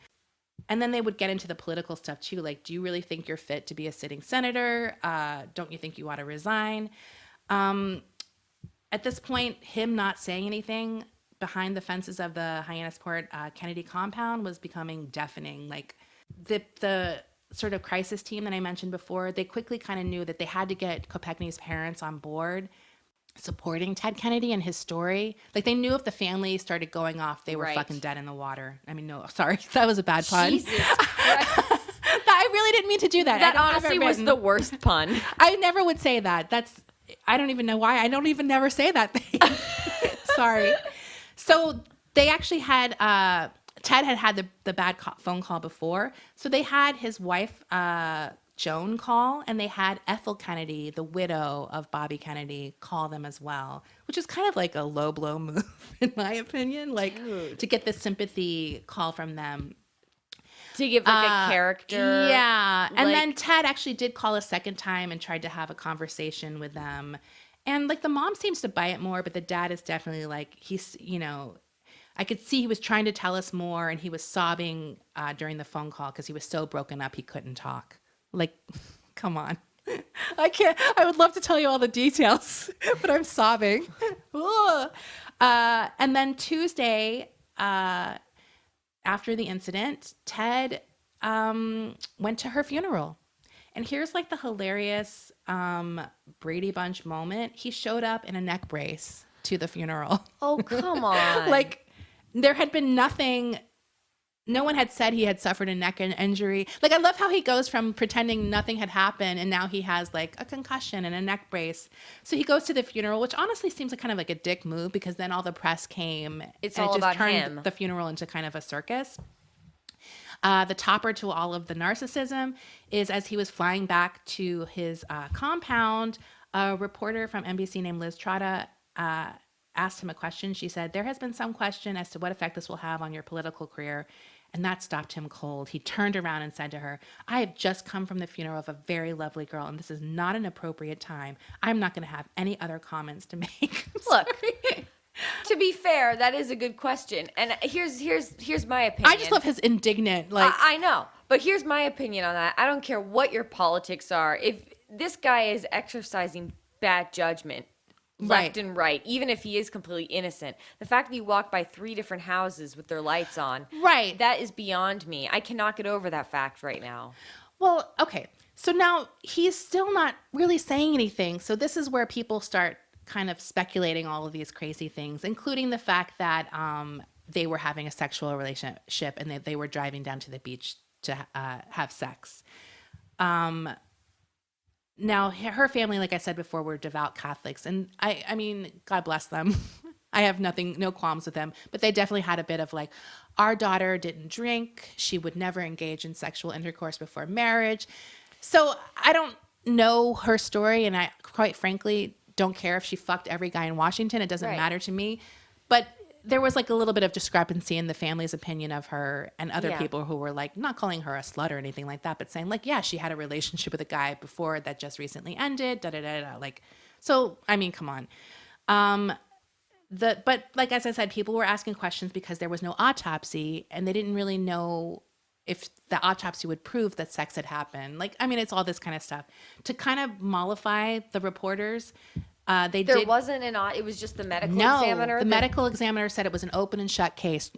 And then they would get into the political stuff too. Like, do you really think you're fit to be a sitting senator? Don't you think you ought to resign? At this point, him not saying anything behind the fences of the Hyannisport Kennedy compound was becoming deafening. Like the sort of crisis team that I mentioned before, they quickly kind of knew that they had to get Kopechne's parents on board supporting Ted Kennedy and his story. Like they knew if the family started going off, they were fucking dead in the water. I mean, no, sorry, that was a bad pun. Jesus Christ. I really didn't mean to do that. That honestly was the worst pun. I never would say that. I don't even know why. I don't even never say that thing. Sorry. So they actually had, Ted had the bad phone call before. So they had his wife, Joan, call, and they had Ethel Kennedy, the widow of Bobby Kennedy, call them as well, which is kind of like a low blow move, in my opinion, like to get the sympathy call from them. To give like a character. Yeah. And then Ted actually did call a second time and tried to have a conversation with them. And like the mom seems to buy it more, but the dad is definitely like, he's, you know, I could see he was trying to tell us more, and he was sobbing during the phone call because he was so broken up he couldn't talk. Like, come on. I would love to tell you all the details, but I'm sobbing. And then Tuesday, after the incident, Ted went to her funeral. And here's like the hilarious Brady Bunch moment. He showed up in a neck brace to the funeral. Oh, come on. Like there had been nothing. No one had said he had suffered a neck injury. Like I love how he goes from pretending nothing had happened and now he has like a concussion and a neck brace. So he goes to the funeral, which honestly seems like kind of like a dick move because then all the press came. It's all about him. It just turned the funeral into kind of a circus. The topper to all of the narcissism is as he was flying back to his compound, a reporter from NBC named Liz Trotta asked him a question. She said, there has been some question as to what effect this will have on your political career. And that stopped him cold. He turned around and said to her, I have just come from the funeral of a very lovely girl, and this is not an appropriate time. I'm not going to have any other comments to make. Look, to be fair, that is a good question. And here's my opinion. I just love his indignant, like. I know, but here's my opinion on that. I don't care what your politics are. If this guy is exercising bad judgment, left and right, even if he is completely innocent. The fact that you walk by 3 different houses with their lights on, that is beyond me. I cannot get over that fact right now. Well, okay. So now he's still not really saying anything. So this is where people start kind of speculating all of these crazy things, including the fact that they were having a sexual relationship and they were driving down to the beach to have sex. Now, her family, like I said before, were devout Catholics. And I mean, God bless them. I have no qualms with them. But they definitely had a bit of like, Our daughter didn't drink. She would never engage in sexual intercourse before marriage. So I don't know her story, and I quite frankly don't care if she fucked every guy in Washington. It doesn't matter to me. But there was like a little bit of discrepancy in the family's opinion of her and other people who were like not calling her a slut or anything like that, but saying like, yeah, she had a relationship with a guy before that just recently ended. Da da da da. Like, so I mean, come on. But like as I said, people were asking questions because there was no autopsy, and they didn't really know if the autopsy would prove that sex had happened. Like, I mean, it's all this kind of stuff to kind of mollify the reporters. There wasn't it was just the medical examiner. The medical examiner said it was an open and shut case,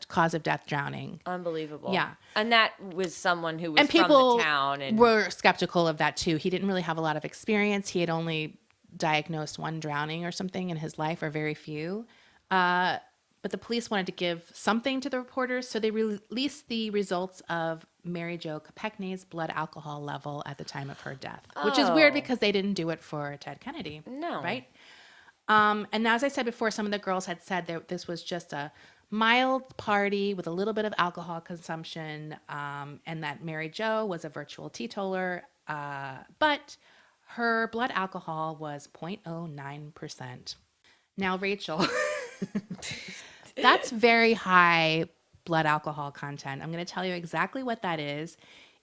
cause of death, drowning. Unbelievable. Yeah. And that was someone who was And from people the town. And were skeptical of that too. He didn't really have a lot of experience. He had only diagnosed one drowning or something in his life, or very few. But the police wanted to give something to the reporters, so they released the results of Mary Jo Kopechne's blood alcohol level at the time of her death, which is weird because they didn't do it for Ted Kennedy. No. Right? And as I said before, some of the girls had said that this was just a mild party with a little bit of alcohol consumption, and that Mary Jo was a virtual teetotaler, but her blood alcohol was 0.09%. Now, Rachel, that's very high blood alcohol content. I'm going to tell you exactly what that is.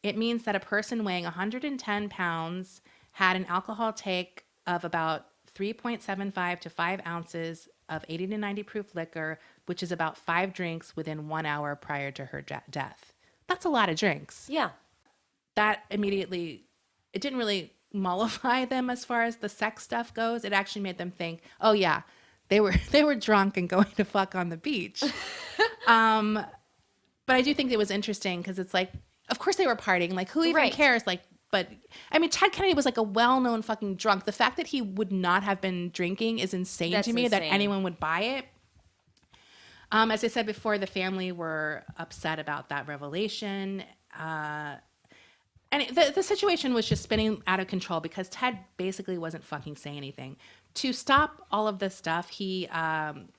It means that a person weighing 110 pounds had an alcohol take of about 3.75 to 5 ounces of 80 to 90 proof liquor, which is about 5 drinks within 1 hour prior to her death. That's a lot of drinks. Yeah. That immediately, it didn't really mollify them as far as the sex stuff goes. It actually made them think, oh yeah, they were drunk and going to fuck on the beach. But I do think it was interesting because it's like, of course they were partying. Like, who even cares? Like, but I mean, Ted Kennedy was like a well-known fucking drunk. The fact that he would not have been drinking is insane to me. That anyone would buy it. As I said before, the family were upset about that revelation. And the situation was just spinning out of control because Ted basically wasn't fucking saying anything. To stop all of this stuff, he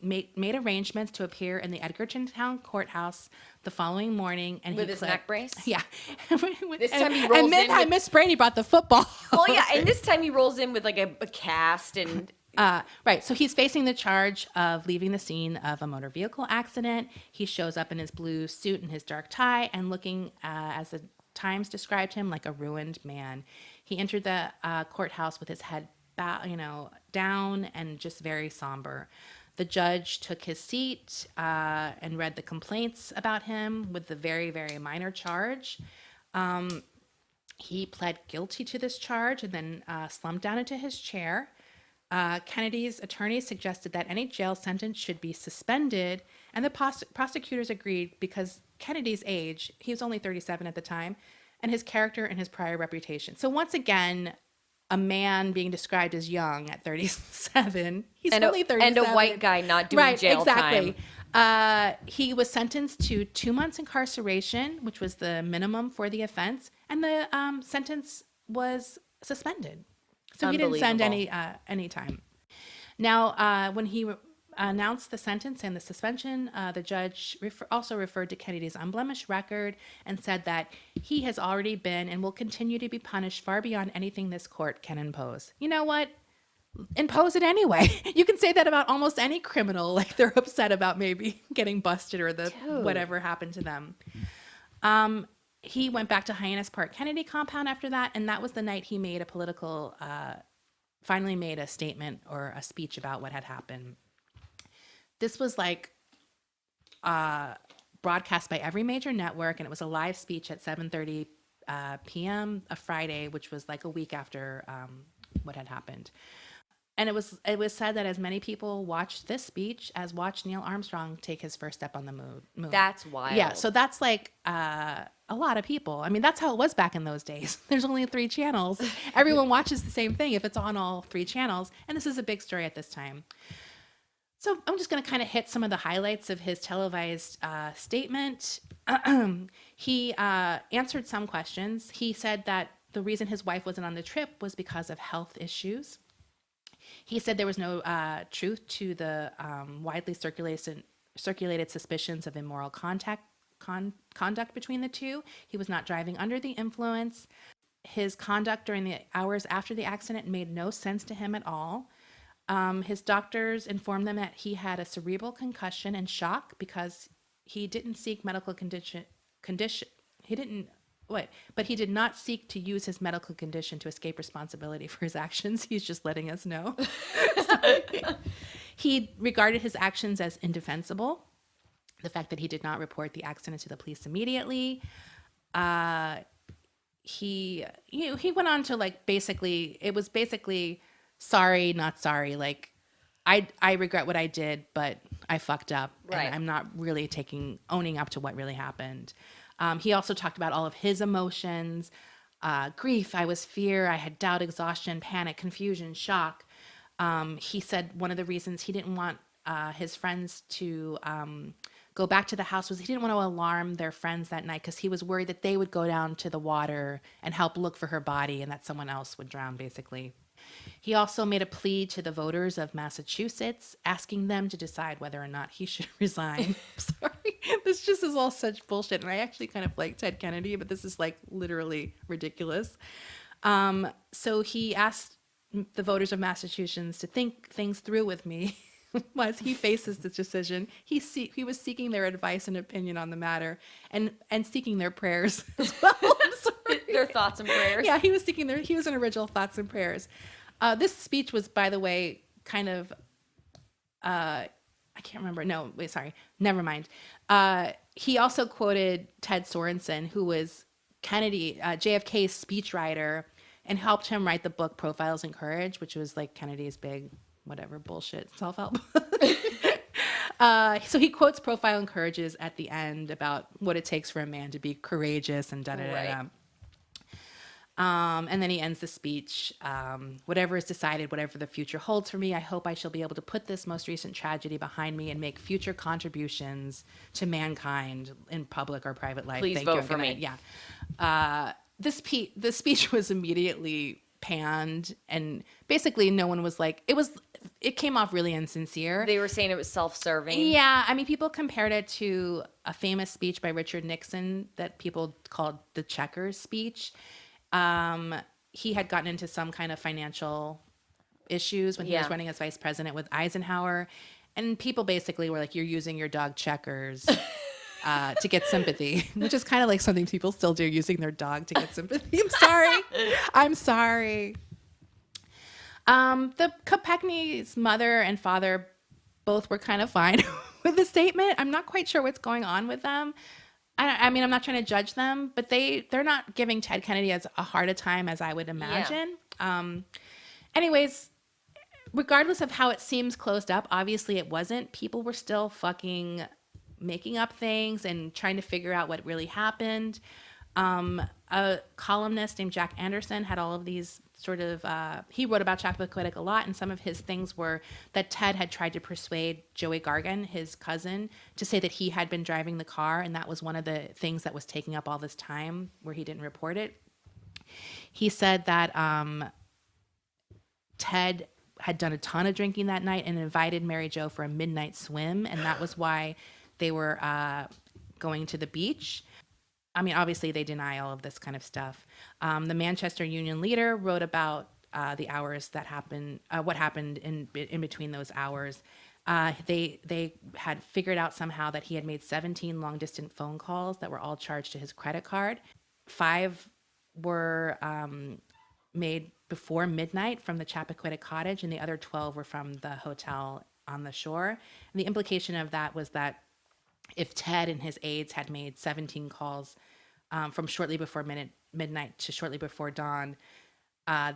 made arrangements to appear in the Edgertontown courthouse the following morning. And with his neck brace? Yeah. This time he rolls in with... Miss Brady brought the football. Well, yeah, and this time he rolls in with like a cast and... Right. So he's facing the charge of leaving the scene of a motor vehicle accident. He shows up in his blue suit and his dark tie and looking, as the Times described him, like a ruined man. He entered the courthouse with his head down and just very somber. The judge took his seat and read the complaints about him with the very, very minor charge. He pled guilty to this charge and then slumped down into his chair. Kennedy's attorney suggested that any jail sentence should be suspended, and the prosecutors agreed because Kennedy's age, he was only 37 at the time, and his character and his prior reputation. So once again, a man being described as young at 37, he's only 37. And a white guy not doing jail time. He was sentenced to 2 months incarceration, which was the minimum for the offense, and the sentence was suspended. So he didn't send any time. Now, when he announced the sentence and the suspension, the judge also referred to Kennedy's unblemished record and said that he has already been and will continue to be punished far beyond anything this court can impose. You know what? Impose it anyway. You can say that about almost any criminal. Like, they're upset about maybe getting busted or whatever happened to them. He went back to Hyannis Park Kennedy compound after that, and that was the night he made finally made a statement or a speech about what had happened. This was like broadcast by every major network, and it was a live speech at 7:30 p.m. a Friday, which was like a week after what had happened. And it was said that as many people watched this speech as watched Neil Armstrong take his first step on the moon. That's wild. Yeah, so that's like a lot of people. I mean, that's how it was back in those days. There's only 3 channels. Everyone watches the same thing if it's on all 3 channels. And this is a big story at this time. So I'm just going to kind of hit some of the highlights of his televised statement. He answered some questions. He said that the reason his wife wasn't on the trip was because of health issues. He said there was no truth to the widely circulated circulated suspicions of immoral conduct between the two. He was not driving under the influence. His conduct during the hours after the accident made no sense to him at all. His doctors informed them that he had a cerebral concussion and shock because he didn't seek medical condition. He didn't. What? But he did not seek to use his medical condition to escape responsibility for his actions. He's just letting us know. He regarded his actions as indefensible. The fact that he did not report the accident to the police immediately. He went on to like it was basically sorry, not sorry. Like I regret what I did, but I fucked up. Right. And I'm not really owning up to what really happened. He also talked about all of his emotions, grief, fear, I had doubt, exhaustion, panic, confusion, shock. He said one of the reasons he didn't want his friends to go back to the house was he didn't want to alarm their friends that night because he was worried that they would go down to the water and help look for her body and that someone else would drown, basically. He also made a plea to the voters of Massachusetts, asking them to decide whether or not he should resign. Sorry, this just is all such bullshit. And I actually kind of like Ted Kennedy, but this is like literally ridiculous. So he asked the voters of Massachusetts to think things through with me as he faces this decision. He was seeking their advice and opinion on the matter and seeking their prayers as well. I'm sorry. Their thoughts and prayers. Yeah, he was an original thoughts and prayers. This speech was, by the way, kind of, I can't remember. No, wait, sorry. Never mind. He also quoted Ted Sorensen, who was JFK's speechwriter, and helped him write the book Profiles in Courage, which was like Kennedy's big, whatever, bullshit self-help. So he quotes Profile in Courage's at the end about what it takes for a man to be courageous and da-da-da-da. Right. And then he ends the speech, whatever is decided, whatever the future holds for me, I hope I shall be able to put this most recent tragedy behind me and make future contributions to mankind in public or private life. Please vote for me. Yeah. The speech was immediately panned, and basically no one was like, it came off really insincere. They were saying it was self-serving. Yeah, I mean, people compared it to a famous speech by Richard Nixon that people called the Checkers speech. He had gotten into some kind of financial issues when he was running as vice president with Eisenhower, and people basically were like, you're using your dog Checkers to get sympathy, which is kind of like something people still do, using their dog to get sympathy. I'm sorry. The Kopechne's mother and father both were kind of fine with the statement. I'm not quite sure what's going on with them. I mean, I'm not trying to judge them, but they're not giving Ted Kennedy as hard a time as I would imagine. Yeah. Anyways, regardless of how it seems closed up, obviously it wasn't. People were still fucking making up things and trying to figure out what really happened. A columnist named Jack Anderson had all of these sort of, he wrote about Chappaquiddick a lot, and some of his things were that Ted had tried to persuade Joey Gargan, his cousin, to say that he had been driving the car, and that was one of the things that was taking up all this time where he didn't report it. He said that Ted had done a ton of drinking that night and invited Mary Jo for a midnight swim, and that was why they were going to the beach. I mean, obviously they deny all of this kind of stuff. The Manchester Union leader wrote about the hours that happened, what happened in between those hours. They had figured out somehow that he had made 17 long distance phone calls that were all charged to his credit card. 5 were made before midnight from the Chappaquiddick cottage, and the other 12 were from the hotel on the shore. And the implication of that was that if Ted and his aides had made 17 calls from shortly before midnight to shortly before dawn,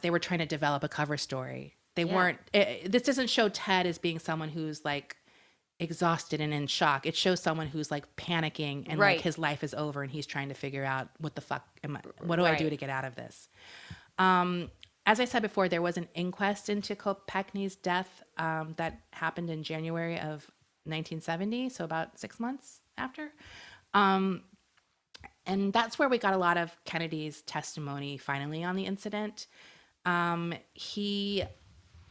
they were trying to develop a cover story. They weren't. This doesn't show Ted as being someone who's like exhausted and in shock. It shows someone who's like panicking and like his life is over and he's trying to figure out what the fuck what do I do to get out of this. As I said before, there was an inquest into Kopechne's death that happened in January of 1970, so about 6 months after. And that's where we got a lot of Kennedy's testimony finally on the incident.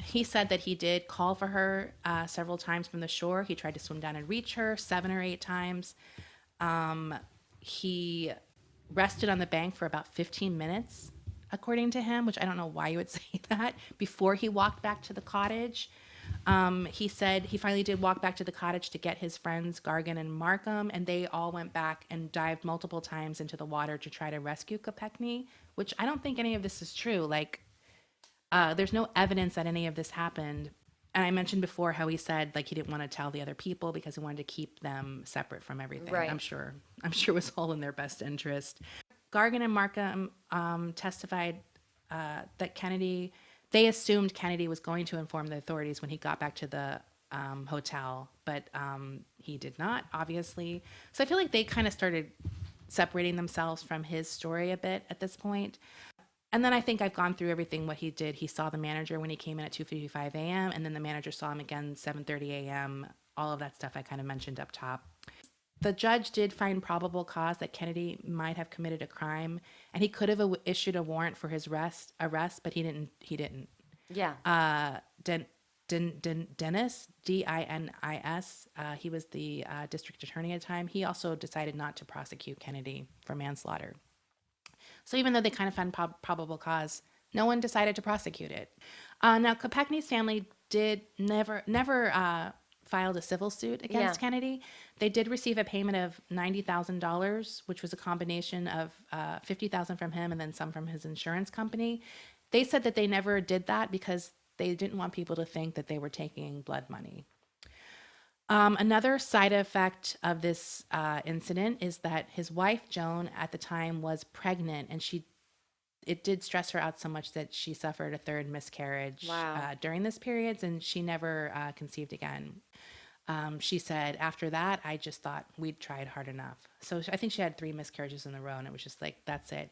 he said that he did call for her several times from the shore. He tried to swim down and reach her 7 or 8 times. He rested on the bank for about 15 minutes, according to him, which I don't know why you would say that, before he walked back to the cottage. He said he finally did walk back to the cottage to get his friends Gargan and Markham, and they all went back and dived multiple times into the water to try to rescue Kopechne, which I don't think any of this is true. Like, there's no evidence that any of this happened. And I mentioned before how he said like he didn't want to tell the other people because he wanted to keep them separate from everything. Right. I'm sure it was all in their best interest. Gargan and Markham testified that they assumed Kennedy was going to inform the authorities when he got back to the hotel, but he did not, obviously. So I feel like they kind of started separating themselves from his story a bit at this point. And then I think I've gone through everything what he did. He saw the manager when he came in at 2:55 a.m. and then the manager saw him again 7:30 a.m. All of that stuff I kind of mentioned up top. The judge did find probable cause that Kennedy might have committed a crime, and he could have issued a warrant for his arrest, but he didn't. Yeah. Dennis, Dinis, he was the district attorney at the time. He also decided not to prosecute Kennedy for manslaughter. So even though they kind of found probable cause, no one decided to prosecute it. Now, Kopechne's family did never filed a civil suit against Kennedy. They did receive a payment of $90,000, which was a combination of $50,000 from him and then some from his insurance company. They said that they never did that because they didn't want people to think that they were taking blood money. Another side effect of this incident is that his wife, Joan, at the time was pregnant, and it did stress her out so much that she suffered a third miscarriage during this period, and she never conceived again. She said, after that, I just thought we'd tried hard enough. So I think she had 3 miscarriages in a row, and it was just like, that's it.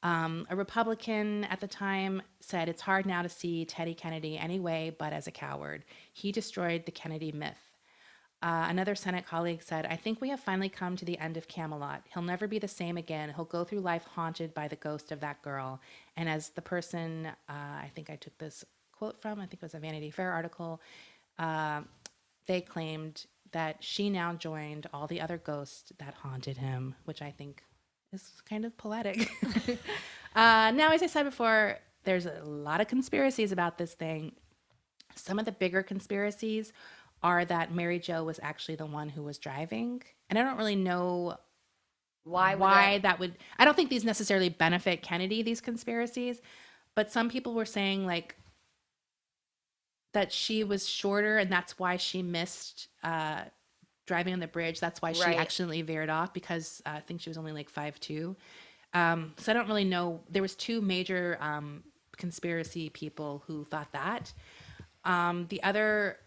A Republican at the time said, it's hard now to see Teddy Kennedy anyway, but as a coward. He destroyed the Kennedy myth. Another Senate colleague said, I think we have finally come to the end of Camelot. He'll never be the same again. He'll go through life haunted by the ghost of that girl. And as the person, I think I took this quote from, I think it was a Vanity Fair article, they claimed that she now joined all the other ghosts that haunted him, which I think is kind of poetic. Now, as I said before, there's a lot of conspiracies about this thing. Some of the bigger conspiracies are that Mary Jo was actually the one who was driving. And I don't really know why that would... I don't think these necessarily benefit Kennedy, these conspiracies. But some people were saying, like, that she was shorter and that's why she missed driving on the bridge. That's why she accidentally veered off, because I think she was only like 5'2". So I don't really know. There was 2 major conspiracy people who thought that. The other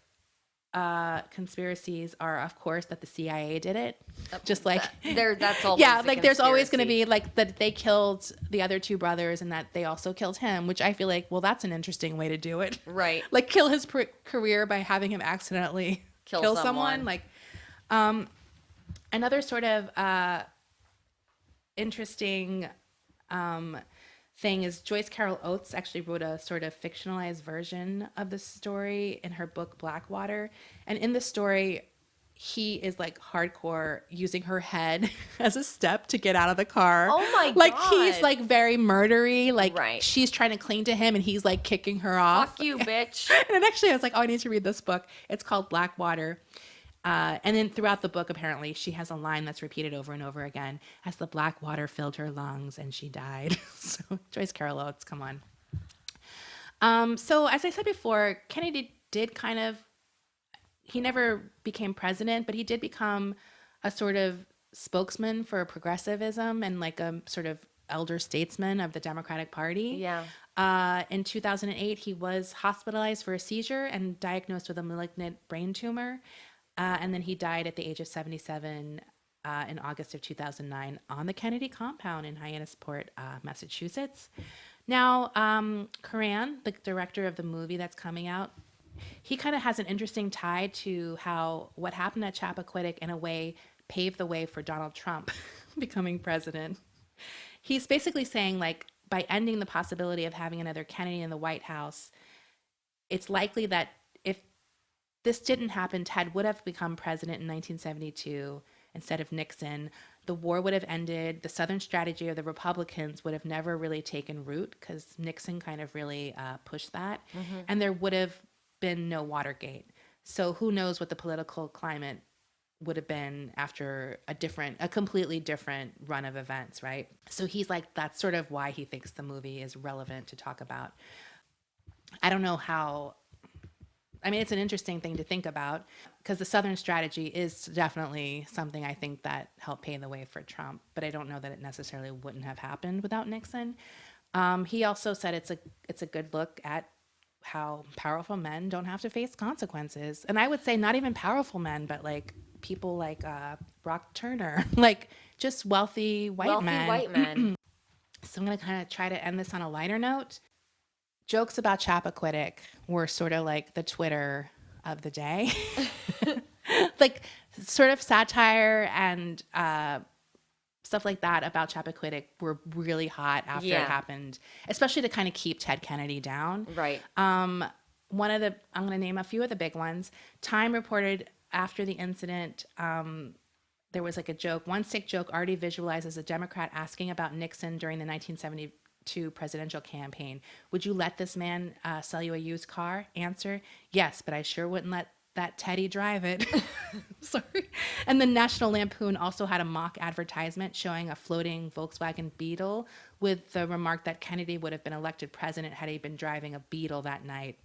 conspiracies are, of course, that the CIA did it. Just like that's always like there's always going to be like that they killed the other 2 brothers and that they also killed him, which I feel like, well, that's an interesting way to do it. Right. Like kill his career by having him accidentally kill someone. Like another sort of interesting thing is Joyce Carol Oates actually wrote a sort of fictionalized version of the story in her book Blackwater. And in the story, he is like hardcore using her head as a step to get out of the car. Oh my God. Like he's like very murdery. Like she's trying to cling to him and he's like kicking her off. Fuck you, bitch. And actually I was like, oh, I need to read this book. It's called Blackwater. And then throughout the book, apparently, she has a line that's repeated over and over again, as the black water filled her lungs and she died. So Joyce Carol Oates, come on. So as I said before, Kennedy did kind of, he never became president, but he did become a sort of spokesman for progressivism and like a sort of elder statesman of the Democratic Party. Yeah. In 2008, he was hospitalized for a seizure and diagnosed with a malignant brain tumor. And then he died at the age of 77 in August of 2009 on the Kennedy compound in Hyannisport, Massachusetts. Now, Karan, the director of the movie that's coming out, he kind of has an interesting tie to how what happened at Chappaquiddick in a way paved the way for Donald Trump becoming president. He's basically saying, like, by ending the possibility of having another Kennedy in the White House, it's likely that if this didn't happen, Ted would have become president in 1972 instead of Nixon. The war would have ended. The Southern strategy of the Republicans would have never really taken root because Nixon kind of really pushed that. And there would have been no Watergate. So who knows what the political climate would have been after a completely different run of events, right? So he's like, that's sort of why he thinks the movie is relevant to talk about. I don't know how. I mean, it's an interesting thing to think about because the Southern strategy is definitely something I think that helped pave the way for Trump, but I don't know that it necessarily wouldn't have happened without Nixon. He also said it's a good look at how powerful men don't have to face consequences. And I would say not even powerful men, but like people like Brock Turner, like just wealthy white men. So I'm going to kind of try to end this on a lighter note. Jokes about Chappaquiddick were sort of like the Twitter of the day. Like sort of satire and stuff like that about Chappaquiddick were really hot after it happened, especially to kind of keep Ted Kennedy down. Right. I'm going to name a few of the big ones. Time reported after the incident, there was like a joke. One sick joke already visualizes a Democrat asking about Nixon during the 1972 presidential campaign. Would you let this man sell you a used car? Answer, yes, but I sure wouldn't let that Teddy drive it. Sorry. And the National Lampoon also had a mock advertisement showing a floating Volkswagen Beetle with the remark that Kennedy would have been elected president had he been driving a Beetle that night.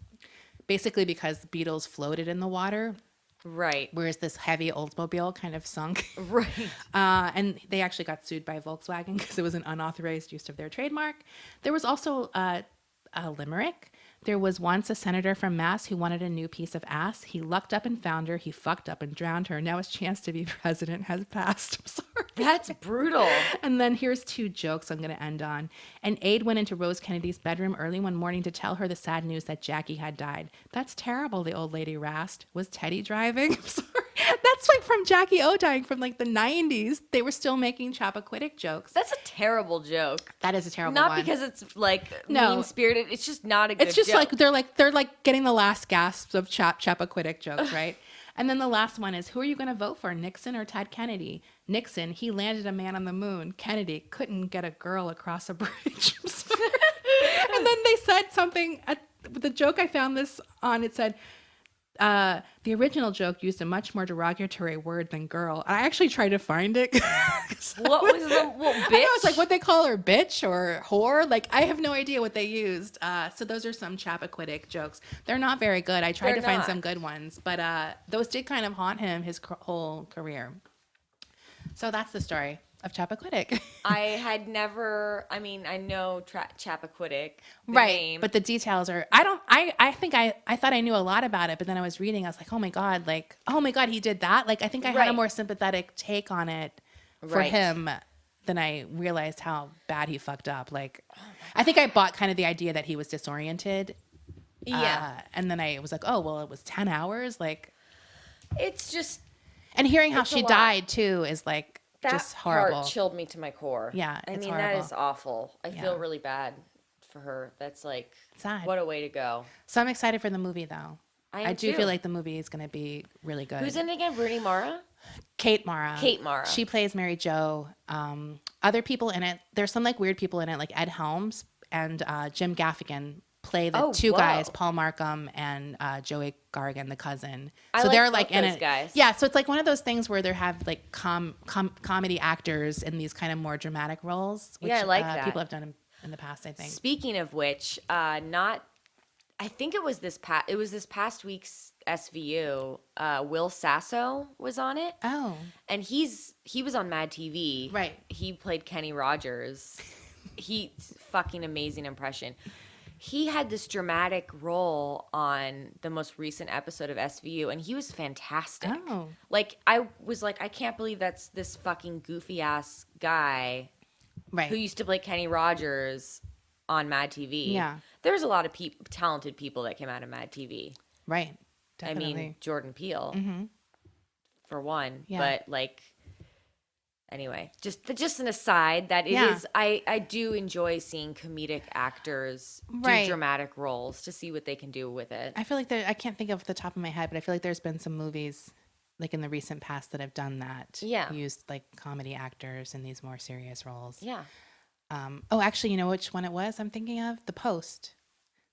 Basically because Beetles floated in the water. Right. Whereas this heavy Oldsmobile kind of sunk. Right. And they actually got sued by Volkswagen because it was an unauthorized use of their trademark. There was also a limerick. There was once a senator from Mass who wanted a new piece of ass. He lucked up and found her. He fucked up and drowned her. Now his chance to be president has passed. I'm sorry. That's brutal. And then here's two jokes I'm going to end on. An aide went into Rose Kennedy's bedroom early one morning to tell her the sad news that Jackie had died. That's terrible, the old lady rasped. Was Teddy driving? I'm sorry. That's like from Jackie O dying from like the 90s. They were still making Chappaquiddick jokes. That's a terrible joke. That is a terrible Not one. because it's like mean-spirited. It's just not a good joke. It's just they're like getting the last gasps of Chappaquiddick jokes, right? And then the last one is, who are you going to vote for, Nixon or Ted Kennedy? Nixon, he landed a man on the moon. Kennedy couldn't get a girl across a bridge. I'm sorry. And then they said something, the joke I found this on, it said, the original joke used a much more derogatory word than girl. I actually tried to find it. What was the bitch? I was like, what they call her, bitch or whore? Like, I have no idea what they used. So those are some Chappaquiddick jokes. They're not very good. I tried to find some good ones, but those did kind of haunt him his whole career. So that's the story of Chappaquiddick. I know Chappaquiddick, right? Name. But the details are. I thought I knew a lot about it, but then I was reading. I was like, oh my god, he did that. Like, I think I had a more sympathetic take on it for him than I realized how bad he fucked up. Like, I think I bought kind of the idea that he was disoriented. Yeah, and then I was like, oh well, it was 10 hours. Like, it's just. And hearing how she died too is like. That just horrible. part chilled me to my core. Yeah, I mean, horrible. that is awful. I feel really bad for her. That's like, sad. What a way to go. So I'm excited for the movie, though. I do too. feel like the movie is going to be really good. Who's in it again? Rooney Mara? Kate Mara. She plays Mary Jo. Other people in it, there's some like weird people in it, like Ed Helms and Jim Gaffigan play the two guys, Paul Markham and Joey Gargan, the cousin. So they're like in it. Guys. Yeah, so it's like one of those things where they have like comedy actors in these kind of more dramatic roles. Which, I like that. People have done in the past, I think. Speaking of which, I think it was this past week's SVU. Will Sasso was on it. Oh, and he was on Mad TV. Right. He played Kenny Rogers. Fucking amazing impression. He had this dramatic role on the most recent episode of SVU, and he was fantastic. Oh. Like, I was like, I can't believe that's this fucking goofy-ass guy who used to play Kenny Rogers on Mad TV. Yeah. There's a lot of talented people that came out of Mad TV. Right. Definitely. I mean, Jordan Peele, for one. Yeah. But, like, Anyway, just an aside that it Yeah. is. I do enjoy seeing comedic actors do Right. dramatic roles to see what they can do with it. I feel like I can't think of the top of my head, but I feel like there's been some movies like in the recent past that have done that. Yeah. Used like comedy actors in these more serious roles. Yeah. Oh, actually, you know which one it was I'm thinking of? The Post.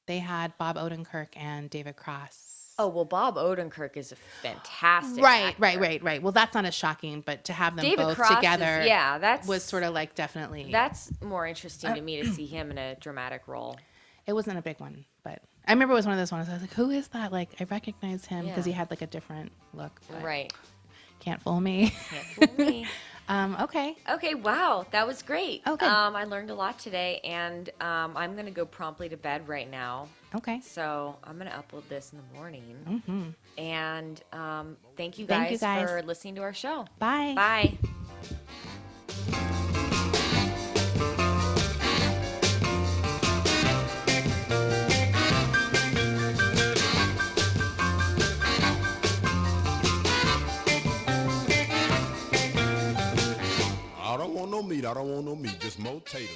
They had Bob Odenkirk and David Cross. Oh, well, Bob Odenkirk is a fantastic Right. actor. Well, that's not as shocking, but to have them David both Cross together that's was sort of like definitely. That's more interesting to me to see him in a dramatic role. It wasn't a big one, but I remember it was one of those ones. I was like, who is that? Like, I recognize him because he had like a different look. Right. Can't fool me. Can't fool me. Okay. Okay, wow. That was great. Okay. I learned a lot today, and I'm going to go promptly to bed right now. Okay. So I'm going to upload this in the morning. Mm-hmm. And thank you Thank guys you guys for listening to our show. Bye. Bye. I don't want no meat, just more taters.